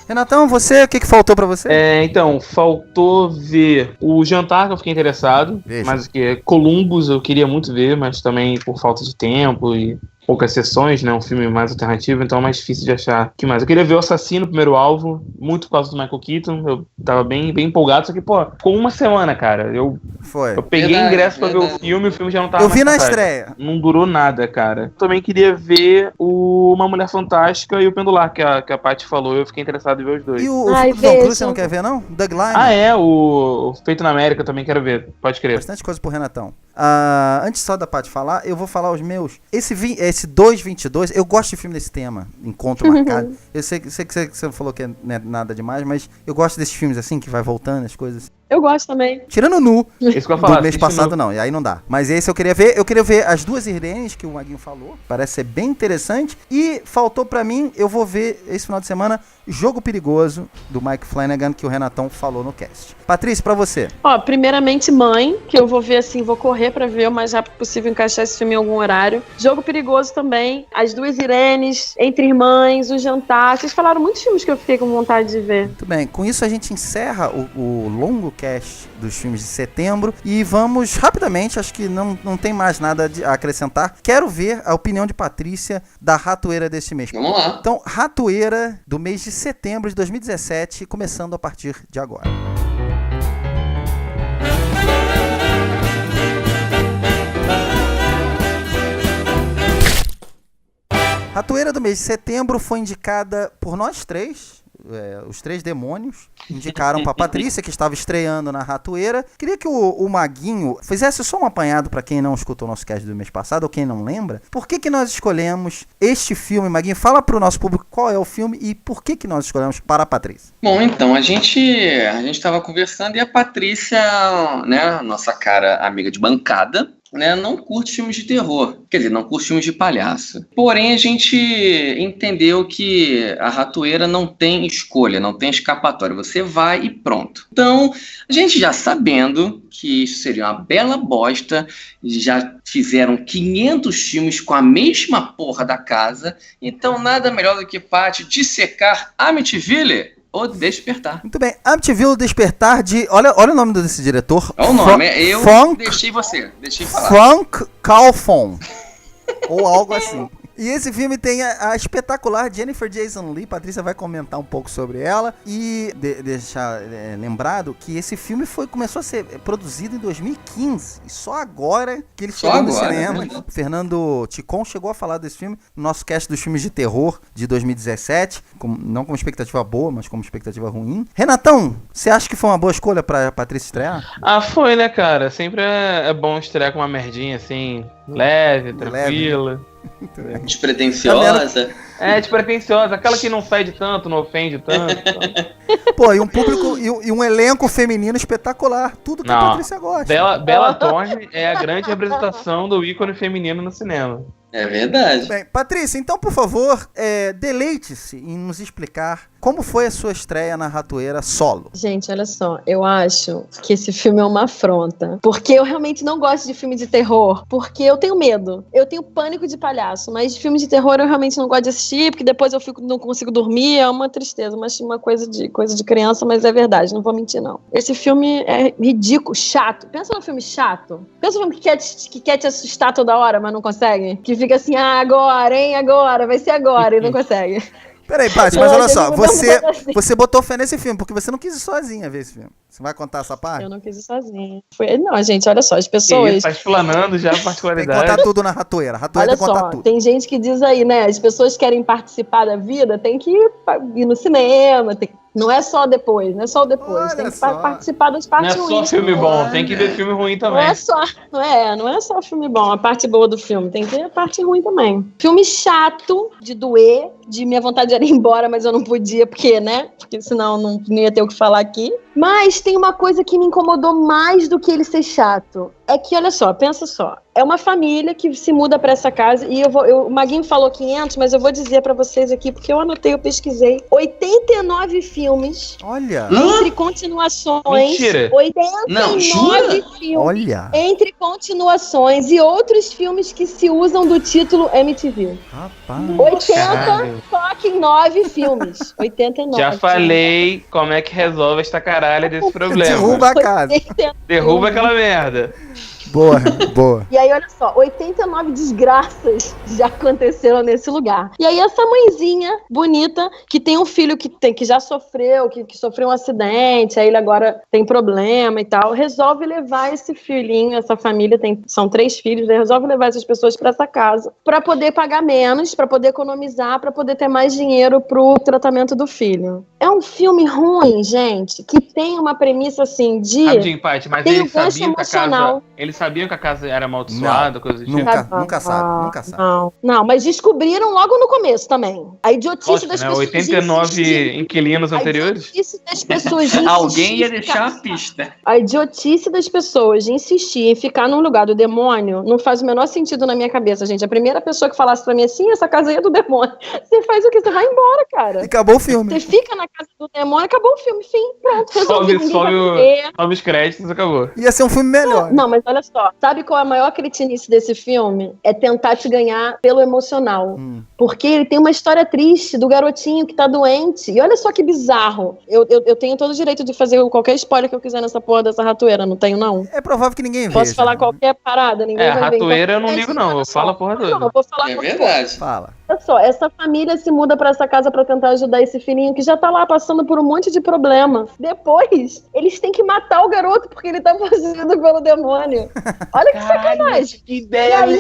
Renatão, você, o que faltou pra você? Então, faltou ver o Jantar, que eu fiquei interessado. Veja. Mas que Columbus eu queria muito ver, mas também por falta de tempo e poucas sessões, né? Um filme mais alternativo, então é mais difícil de achar. O que mais? Eu queria ver O Assassino, primeiro alvo, muito por causa do Michael Keaton. Eu tava bem empolgado, só que, ficou uma semana, cara. Eu peguei ingresso pra ver o filme já não tava Eu vi na mais estreia. Não durou nada, cara. Também queria ver Uma Mulher Fantástica e o Pendular, que a Paty falou. Eu fiquei interessado em ver os dois. E o Tom Cruise você não quer ver, não? Doug Liman? O Feito na América também quero ver. Pode crer. Bastante coisa pro Renatão. Antes só da Paty falar, eu vou falar os meus. Esse 222, eu gosto de filme desse tema, Encontro Marcado. Eu sei que você falou que não é nada demais, mas eu gosto desses filmes assim, que vai voltando as coisas. Eu gosto também. Tirando Nu, Esse que eu ia falar, do mês passado não, e aí não dá. Mas esse eu queria ver. Eu queria ver As Duas Irenes, que o Maguinho falou. Parece ser bem interessante. E faltou pra mim, eu vou ver esse final de semana, Jogo Perigoso, do Mike Flanagan, que o Renatão falou no cast. Patrícia, pra você. Primeiramente Mãe, que eu vou ver assim, vou correr pra ver o mais rápido possível, encaixar esse filme em algum horário. Jogo Perigoso também, As Duas Irenes, Entre Irmãs, O Jantar. Vocês falaram muitos filmes que eu fiquei com vontade de ver. Muito bem, com isso a gente encerra o longo cast dos filmes de setembro e vamos rapidamente, acho que não tem mais nada a acrescentar. Quero ver a opinião de Patrícia da Ratoeira deste mês. Vamos lá. Então, Ratoeira do mês de setembro de 2017, começando a partir de agora. Ratoeira do mês de setembro foi indicada por nós três. os três demônios indicaram pra Patrícia, que estava estreando na Ratoeira. Queria que o Maguinho fizesse só um apanhado pra quem não escutou o nosso cast do mês passado, ou quem não lembra. Por que nós escolhemos este filme, Maguinho? Fala pro nosso público qual é o filme e por que nós escolhemos para a Patrícia. Bom, então, a gente estava conversando e a Patrícia, né, nossa cara amiga de bancada, né, não curte filmes de terror, quer dizer, não curte filmes de palhaço. Porém, a gente entendeu que a Ratoeira não tem escolha, não tem escapatória, você vai e pronto. Então, a gente já sabendo que isso seria uma bela bosta, já fizeram 500 filmes com a mesma porra da casa, então nada melhor do que Paty dissecar Amityville ou Despertar. Muito bem, Amityville Despertar de... Olha o nome desse diretor. Olha o nome, eu deixei falar. Frank Calfon. Ou algo assim. E esse filme tem a espetacular Jennifer Jason Leigh. Patrícia vai comentar um pouco sobre ela. E deixar lembrado que esse filme começou a ser produzido em 2015. E só agora que ele chegou no cinema. Né? Fernando Ticon chegou a falar desse filme no nosso cast dos filmes de terror de 2017. Não como expectativa boa, mas como expectativa ruim. Renatão, você acha que foi uma boa escolha pra Patrícia estrear? Ah, foi, né, cara? Sempre é bom estrear com uma merdinha assim, leve, tranquila. Despretensiosa. Despretensiosa. Aquela que não fede tanto, não ofende tanto. Pô, e um público e um elenco feminino espetacular. Tudo que a Patrícia gosta. Bella Thorne é a grande representação do ícone feminino no cinema. É verdade. Bem, Patrícia, então, por favor, deleite-se em nos explicar como foi a sua estreia na Ratoeira solo. Gente, olha só, eu acho que esse filme é uma afronta, porque eu realmente não gosto de filme de terror, porque eu tenho medo, eu tenho pânico de palhaço, mas de filme de terror eu realmente não gosto de assistir, porque depois eu não consigo dormir, é uma tristeza, mas uma coisa de criança, mas é verdade, não vou mentir não. Esse filme é ridículo, chato. Pensa num filme chato. Pensa num filme que quer te assustar toda hora, mas não consegue. Que fica assim, agora, hein, agora, vai ser agora, e não consegue. Peraí, Paty, mas olha só, você botou fé nesse filme, porque você não quis ir sozinha ver esse filme. Você vai contar essa parte? Eu não quis ir sozinha. Não, gente, olha só, as pessoas... Tá explanando já a particularidade. Tem que contar tudo na Ratoeira. Ratoeira tem que contar tudo. Tem gente que diz aí, né, as pessoas querem participar da vida, tem que ir no cinema, não é só depois, não é só o depois. Olha tem que só. Participar das partes ruins. Não é só filme bom, tem que ver filme ruim também. Não é só filme bom, a parte boa do filme, tem que ver a parte ruim também. Filme chato, de doer, de minha vontade era ir embora, mas eu não podia, porque senão não ia ter o que falar aqui. Mas tem uma coisa que me incomodou mais do que ele ser chato. É que, olha só, pensa só. É uma família que se muda pra essa casa e o Maguinho falou 500, mas eu vou dizer pra vocês aqui, porque eu anotei, eu pesquisei. 89 filmes. Olha! Entre continuações. Mentira! 89 filmes. Olha! Entre continuações e outros filmes que se usam do título MTV. Rapaz! 89 filmes. 89. Já falei como é que resolve esta caralha desse problema. Derruba a casa. Derruba aquela merda. Boa. E aí, olha só, 89 desgraças já aconteceram nesse lugar. E aí, essa mãezinha bonita, que tem um filho que já sofreu, que sofreu um acidente, aí ele agora tem problema e tal, resolve levar esse filhinho, essa família, são 3 filhos, resolve levar essas pessoas pra essa casa, pra poder pagar menos, pra poder economizar, pra poder ter mais dinheiro pro tratamento do filho. É um filme ruim, gente, que tem uma premissa assim de... Rapidinho, Paty, mas tem eles sabiam que a casa... Eles sabiam que a casa era amaldiçoada, coisa do tipo? Nunca sabe. Não, mas descobriram logo no começo também. A idiotice das pessoas. 89 inquilinos anteriores? A idiotice das pessoas de Alguém ia deixar a pista. A idiotice das pessoas de insistir em ficar num lugar do demônio não faz o menor sentido na minha cabeça, gente. A primeira pessoa que falasse pra mim assim, essa casa aí é do demônio. Você faz o quê? Você vai embora, cara. E acabou o filme. Você fica na casa do demônio, acabou o filme. Fim, pronto. Sobe os créditos, acabou. Ia ser um filme melhor. Não, mas olha só. Sabe qual é a maior cretinice desse filme? É tentar te ganhar pelo emocional. Porque ele tem uma história triste do garotinho que tá doente. E olha só que bizarro. Eu tenho todo o direito de fazer qualquer spoiler que eu quiser nessa porra dessa Ratoeira, não tenho, não? É provável que ninguém veja. Posso falar qualquer parada, ninguém vai ver. Ratoeira eu não ligo, não. Eu falo a porra toda. Não, eu vou falar verdade. Fala. Olha só, essa família se muda pra essa casa pra tentar ajudar esse filhinho que já tá lá passando por um monte de problema. Depois, eles têm que matar o garoto porque ele tá possuído pelo demônio. Olha que sacanagem. Que ideia E aí,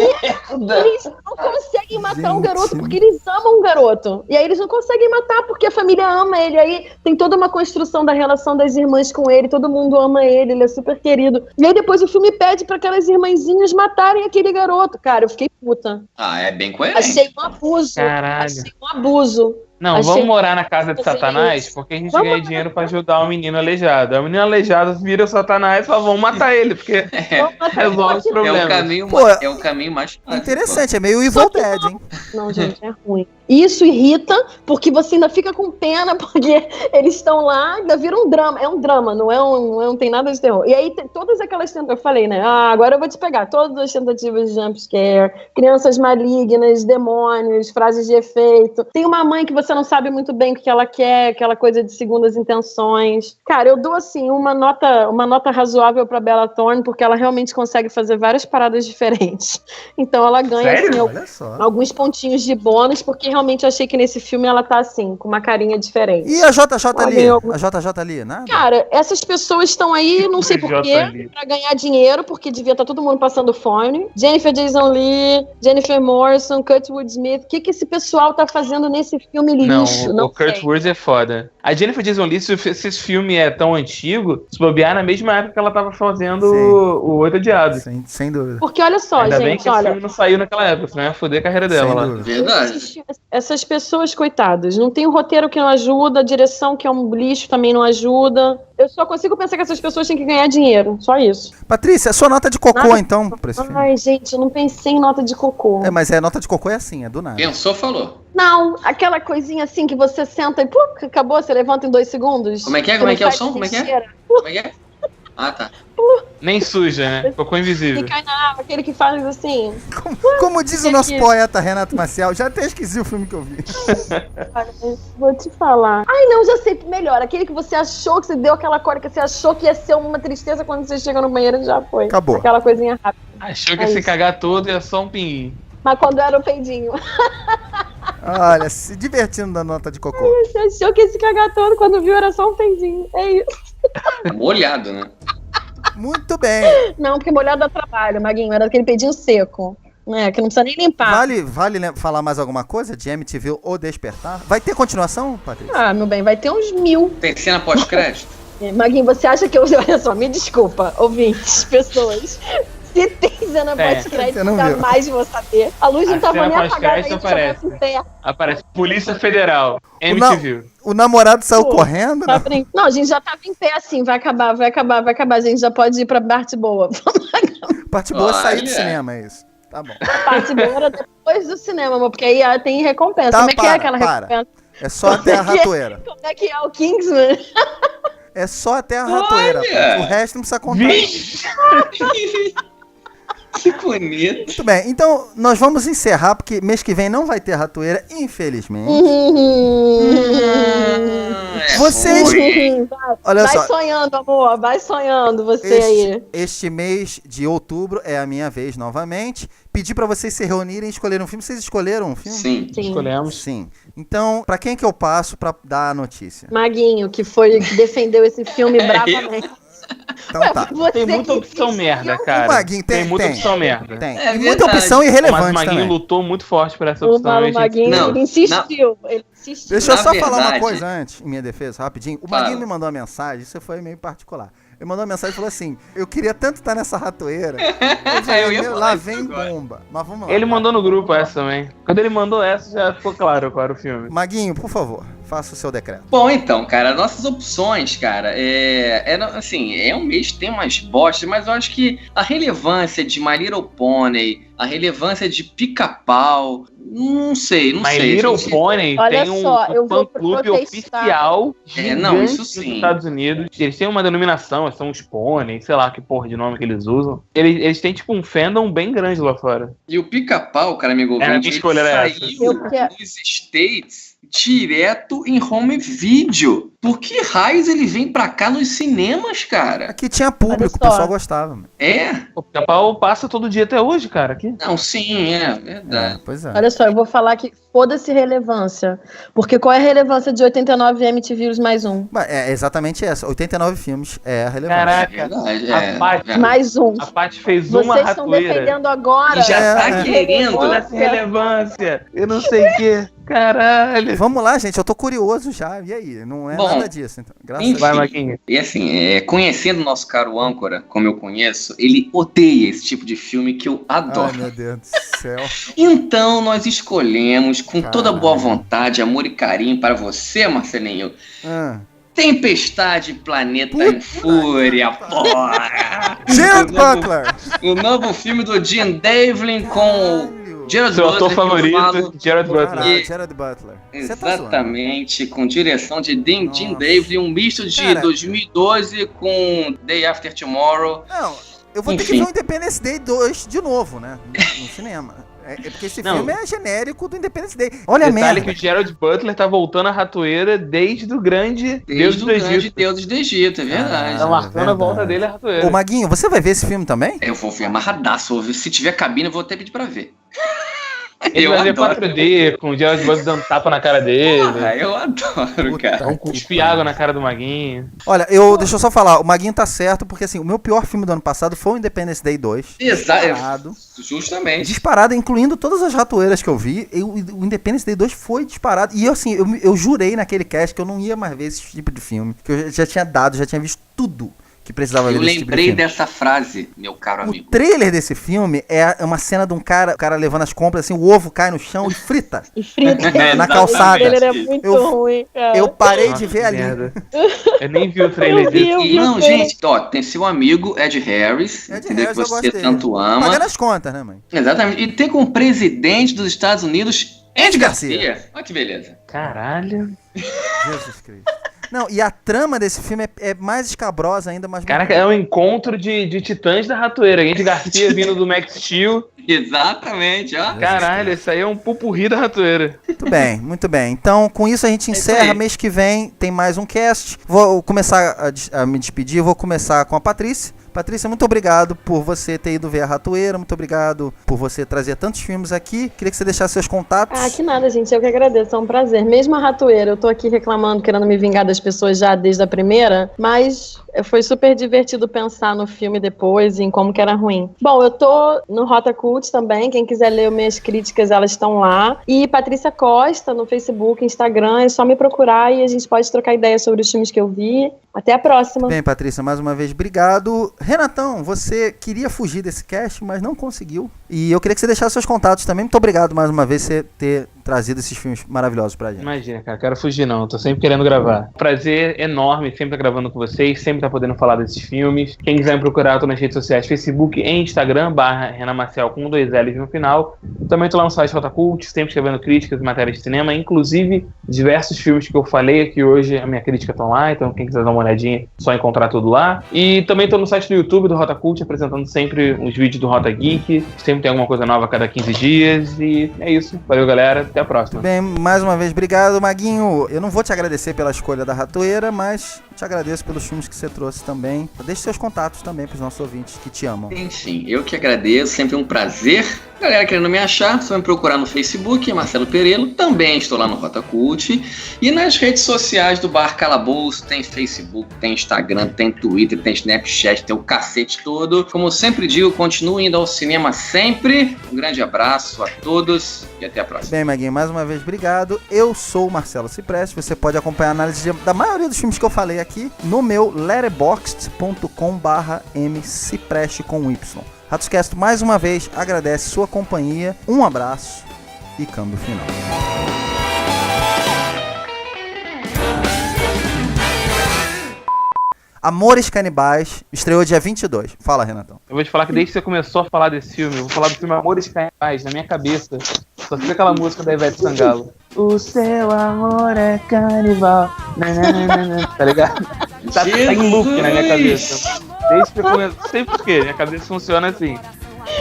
merda. eles não conseguem matar um garoto porque eles amam um garoto. E aí eles não conseguem matar porque a família ama ele. Aí tem toda uma construção da relação das irmãs com ele. Todo mundo ama ele é super querido. E aí depois o filme pede pra aquelas irmãzinhas matarem aquele garoto. Cara, eu fiquei puta. Ah, é bem coerente. Achei um abuso. Caralho. Achei um abuso. Não, Achei- vamos morar na casa de Achei Satanás, isso. porque a gente Vamos ganha morar dinheiro pra ajudar o menino aleijado. Aí o menino aleijado vira o Satanás e fala, vamos matar ele, porque Vamos matar resolve os ele. problemas. Pô, é o caminho mais fácil. Interessante, é meio Só Evil que Dead, hein? Não, gente, é ruim. Isso irrita, porque você ainda fica com pena, porque eles estão lá, ainda vira um drama. É um drama, não tem nada de terror. E aí, tem todas aquelas tentativas, eu falei, né? Ah, agora eu vou te pegar. Todas as tentativas de jumpscare, crianças malignas, demônios, frases de efeito. Tem uma mãe que você não sabe muito bem o que ela quer, aquela coisa de segundas intenções. Cara, eu dou, assim, uma nota razoável pra Bella Thorne, porque ela realmente consegue fazer várias paradas diferentes. Então ela ganha, Sério? assim, Olha só. alguns pontinhos de bônus, porque realmente eu achei que nesse filme ela tá assim, com uma carinha diferente. E a JJ ali? Olha, eu- A JJ ali, nada? Cara, essas pessoas estão aí, não sei Jota porquê, ali. pra ganhar dinheiro, porque devia estar todo mundo passando fome. Jennifer Jason Leigh, Jennifer Morrison, Kurtwood Smith. O que esse pessoal tá fazendo nesse filme Não, lixo? o Kurt sei. Wurz é foda. A Jennifer Jason Leigh, se esse filme é tão antigo, se bobear na mesma época que ela tava fazendo Sim. o Oito Odiados. Sem dúvida. Porque olha só, Ainda bem gente, que esse olha, filme não saiu naquela época, senão ia foder a carreira dela Sem lá. dúvida. Verdade. essas pessoas, coitadas, não tem um roteiro que não ajuda, a direção que é um lixo também não ajuda. Eu só consigo pensar que essas pessoas têm que ganhar dinheiro, só isso. Patrícia, sua nota de cocô, Nada- então, pra esse filme? Ai, gente, eu não pensei em nota de cocô. Mas nota de cocô é assim, é do nada. Pensou, falou. Não, aquela coisinha assim que você senta e acabou, você levanta em 2 segundos. Como é que é? Você Como é não que é o faz som? Como é que é? cheira. Como é que é? Ah, tá. Nem suja, né? Cocô invisível. E cai na água, aquele que faz assim. Como diz o nosso poeta Renato Maciel, já até esqueci o filme que eu vi. Olha, vou te falar. Ai, não, já sei melhor. Aquele que você achou que você deu aquela cólica, você achou que ia ser uma tristeza quando você chega no banheiro e já foi. Acabou. Aquela coisinha rápida. Achou que É ia se isso. cagar todo e é só um pinguinho. Mas quando era o peidinho. Olha, se divertindo da nota de cocô. Você achou que ia se cagar todo, quando viu era só um peidinho. É isso. Molhado, né? Muito bem. Não, porque molhado dá trabalho, Maguinho. Era aquele peidinho seco. Né, que não precisa nem limpar. Vale falar mais alguma coisa de MTV ou Despertar? Vai ter continuação, Patrícia? Ah, meu bem, vai ter uns 1000. Tem cena pós-crédito? Maguinho, você acha que eu... Olha só, me desculpa, ouvintes, pessoas. Se tem cena pós-crédito, você não viu. jamais vou saber. A luz não A tava cena nem apagada pós-crédito ainda, já aparece. tava em pé. Aparece Polícia Federal. O, na- MTV. o namorado saiu Pô, correndo, Tá né? brincando? Não, a gente já tava em pé assim, vai acabar. A gente já pode ir pra parte boa. Parte boa é sair do Olha. cinema, é isso. Tá bom. Parte boa era depois do cinema, amor, porque aí tem recompensa. Tá, Como é que é aquela para. recompensa? É só até a ratoeira. Como é que é o Kingsman? É só até a ratoeira. Olha. O resto não precisa contar. Vixe! Que bonito. Muito bem, então nós vamos encerrar, porque mês que vem não vai ter ratoeira, infelizmente. Vocês- Olha Vai só, sonhando, amor, vai sonhando você aí. este mês de outubro é a minha vez novamente. Pedi pra vocês se reunirem e escolherem um filme. Vocês escolheram um filme? Sim. Sim. Escolhemos. Sim. Então, pra quem que eu passo pra dar a notícia? Maguinho, que defendeu esse filme bravamente. Então tá. Você Tem muita que opção insistiu. merda, cara. O Maguinho tem- muita tem. opção merda. Tem. É E muita verdade. opção Mas o irrelevante Maguinho também. lutou muito forte por essa O opção. e a gente- Maguinho Não, insistiu. Ele insistiu. Deixa eu Na só falar uma verdade- coisa antes, em minha defesa, rapidinho. O Fala. Maguinho me mandou uma mensagem, isso foi meio particular. Ele mandou uma mensagem e falou assim: eu queria tanto estar nessa ratoeira. Eu falei, Eu ia meu, falar lá isso vem agora. bomba. Mas vamos lá. Ele mandou no grupo essa também. Quando ele mandou essa, já ficou claro qual era o filme. Maguinho, por favor, faça o seu decreto. Bom, então, cara, nossas opções, cara, assim, é um mês que tem umas bostas, mas eu acho que a relevância de My Little Pony, a relevância de Pica-Pau, não sei. My Little gente. Pony Olha tem um só, eu vou fã-clube protestar. oficial Não, gigante isso nos sim. Estados Unidos. Eles têm uma denominação, são os pôneis, sei lá que porra de nome que eles usam. Eles têm tipo um fandom bem grande lá fora. E o Pica-Pau, cara, amigo Era a ouvinte, minha escolha, era essa. saiu Eu quero- nos States direto em home video. por que raios ele vem pra cá nos cinemas, cara? Aqui tinha público, o pessoal gostava. Mano. O Pica-Pau passa todo dia até hoje, cara, aqui. Não, sim, verdade. Pois é. Olha só, eu vou falar que foda-se relevância. Porque qual é a relevância de 89 MTVs mais um? É exatamente essa. 89 filmes é a relevância. Caraca, Verdade, Paty, mais um. a Paty fez Vocês uma estão ratoeira. defendendo agora. E já tá querendo Toda relevância. Eu não sei o que. Caralho. Vamos lá, gente. Eu tô curioso já. E aí? Não é nada disso. Então. Graças a Deus. Vai, Maquinha. E assim, conhecendo o nosso caro âncora, como eu conheço, ele odeia esse tipo de filme que eu adoro. Ai, meu Deus do céu. Então, nós escolhemos, com toda Caralho. boa vontade, amor e carinho para você, Marcelinho, Tempestade Planeta em Fúria, porra! Gerard Butler! O novo filme do Jim Devlin com o Gerard Seu ator Butler. favorito, Gerard Butler. Caralho, Gerard Butler. Você tá zoando. Exatamente, com direção de Jim Nossa. Devlin, um misto de Cara, 2012 com Day After Tomorrow. Não, eu vou ter que Enfim. ver o Independence Day 2 de novo, né? No cinema. É porque esse filme é genérico do Independence Day. Olha a Detalhe merda. que o Gerard Butler tá voltando à ratoeira desde o grande Deus Desde do o grande Egito. Deus do Egito, é verdade. Tá marcando a verdade. volta dele à ratoeira. Ô, Maguinho, você vai ver esse filme também? Eu vou ver amarradaço, se tiver cabine eu vou até pedir pra ver. Ele Eu vai ver adoro. 4D, com o Gerard Butler dando tapa na cara dele. Eu adoro, cara. Um cuspe água na cara do Maguinho. Olha, deixa eu só falar, o Maguinho tá certo, porque assim, o meu pior filme do ano passado foi o Independence Day 2. Disparado. Justamente. Disparado, incluindo todas as ratoeiras que eu vi. O Independence Day 2 foi disparado. E assim, eu jurei naquele cast que eu não ia mais ver esse tipo de filme. Que eu já tinha visto tudo que precisava ver Eu desse tipo de lembrei filme. dessa frase, meu caro O amigo. trailer desse filme é uma cena de um cara, o cara levando as compras, assim, o ovo cai no chão e frita. E frita. Na calçada. Ele é muito ruim, cara. Eu parei de Nossa, ver ali. merda. Eu nem vi o trailer Eu vi, desse. eu vi. Não, gente, ó, tem seu amigo Ed Harris, Ed entendeu? Harris, Que eu você gosto dele. tanto ama. Pagando as contas, né, mãe? Exatamente. E tem como presidente dos Estados Unidos Ed Garcia. Olha que beleza. Caralho. Jesus Cristo. Não, e a trama desse filme é mais escabrosa ainda, mas... Caraca, é um encontro de titãs da ratoeira. Andy Garcia vindo do Max Steel. Exatamente, ó. Caralho, isso aí é um pupurri da ratoeira. Muito bem, muito bem. Então, com isso a gente encerra. aí. Mês que vem tem mais um cast. Vou começar a me despedir. Vou começar com a Patrícia. Patrícia, muito obrigado por você ter ido ver a Ratoeira. Muito obrigado por você trazer tantos filmes aqui. Queria que você deixasse seus contatos. Ah, que nada, gente. Eu que agradeço. É um prazer. Mesmo a ratoeira, eu tô aqui reclamando, querendo me vingar das pessoas já desde a primeira, mas foi super divertido pensar no filme depois e em como que era ruim. Bom, eu tô no Rota Cult também. Quem quiser ler minhas críticas, elas estão lá. E Patrícia Costa no Facebook, Instagram. É só me procurar e a gente pode trocar ideias sobre os filmes que eu vi. Até a próxima. Bem, Patrícia, mais uma vez, obrigado. Renatão, você queria fugir desse cast, mas não conseguiu. E eu queria que você deixasse seus contatos também. Muito obrigado mais uma vez por você ter trazido esses filmes maravilhosos pra gente. Imagina, cara, quero fugir não, tô sempre querendo gravar. Prazer enorme sempre estar gravando com vocês, sempre estar podendo falar desses filmes. Quem quiser me procurar, eu tô nas redes sociais, Facebook e Instagram, @RenanMarcel com 2 L's no final. Também tô lá no site Rota Cult, sempre escrevendo críticas e matérias de cinema, inclusive diversos filmes que eu falei aqui hoje, a minha crítica estão lá, então quem quiser dar uma olhadinha, só encontrar tudo lá. E também tô no site do YouTube do Rota Cult, apresentando sempre os vídeos do Rota Geek, sempre tem alguma coisa nova a cada 15 dias, e é isso. Valeu, galera, até a próxima. Bem, mais uma vez, obrigado, Maguinho. Eu não vou te agradecer pela escolha da Ratoeira, mas te agradeço pelos filmes que você trouxe também. Deixe seus contatos também pros nossos ouvintes que te amam. Enfim, eu que agradeço, sempre um prazer. Galera querendo me achar, só me procurar no Facebook, Marcelo Perello, também estou lá no Rota Cult. E nas redes sociais do Bar Calabouço, tem Facebook, tem Instagram, tem Twitter, tem Snapchat, tem o cacete todo. Como eu sempre digo, continuem indo ao cinema sempre. Um grande abraço a todos e até a próxima. Bem, Maguinho, mais uma vez, obrigado. Eu sou o Marcelo Cipreste. Você pode acompanhar a análise da maioria dos filmes que eu falei aqui no meu letterboxd.com/mcipreste com Y. Ratoscast, mais uma vez, agradece sua companhia. Um abraço e câmbio final. Amores Canibais estreou dia 22. Fala, Renatão. Eu vou te falar que desde que você começou a falar desse filme, eu vou falar do filme Amores Canibais, na minha cabeça, só fica aquela música da Ivete Sangalo. O seu amor é canibal. Tá ligado? Tá em loop na minha cabeça. Desde que eu comecei, não sei porquê, minha cabeça funciona assim.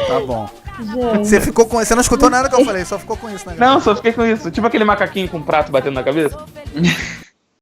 Tá bom. Gente. Você ficou com. Você não escutou nada que eu falei, só ficou com isso, né? Não, só fiquei com isso. Tipo aquele macaquinho com um prato batendo na cabeça.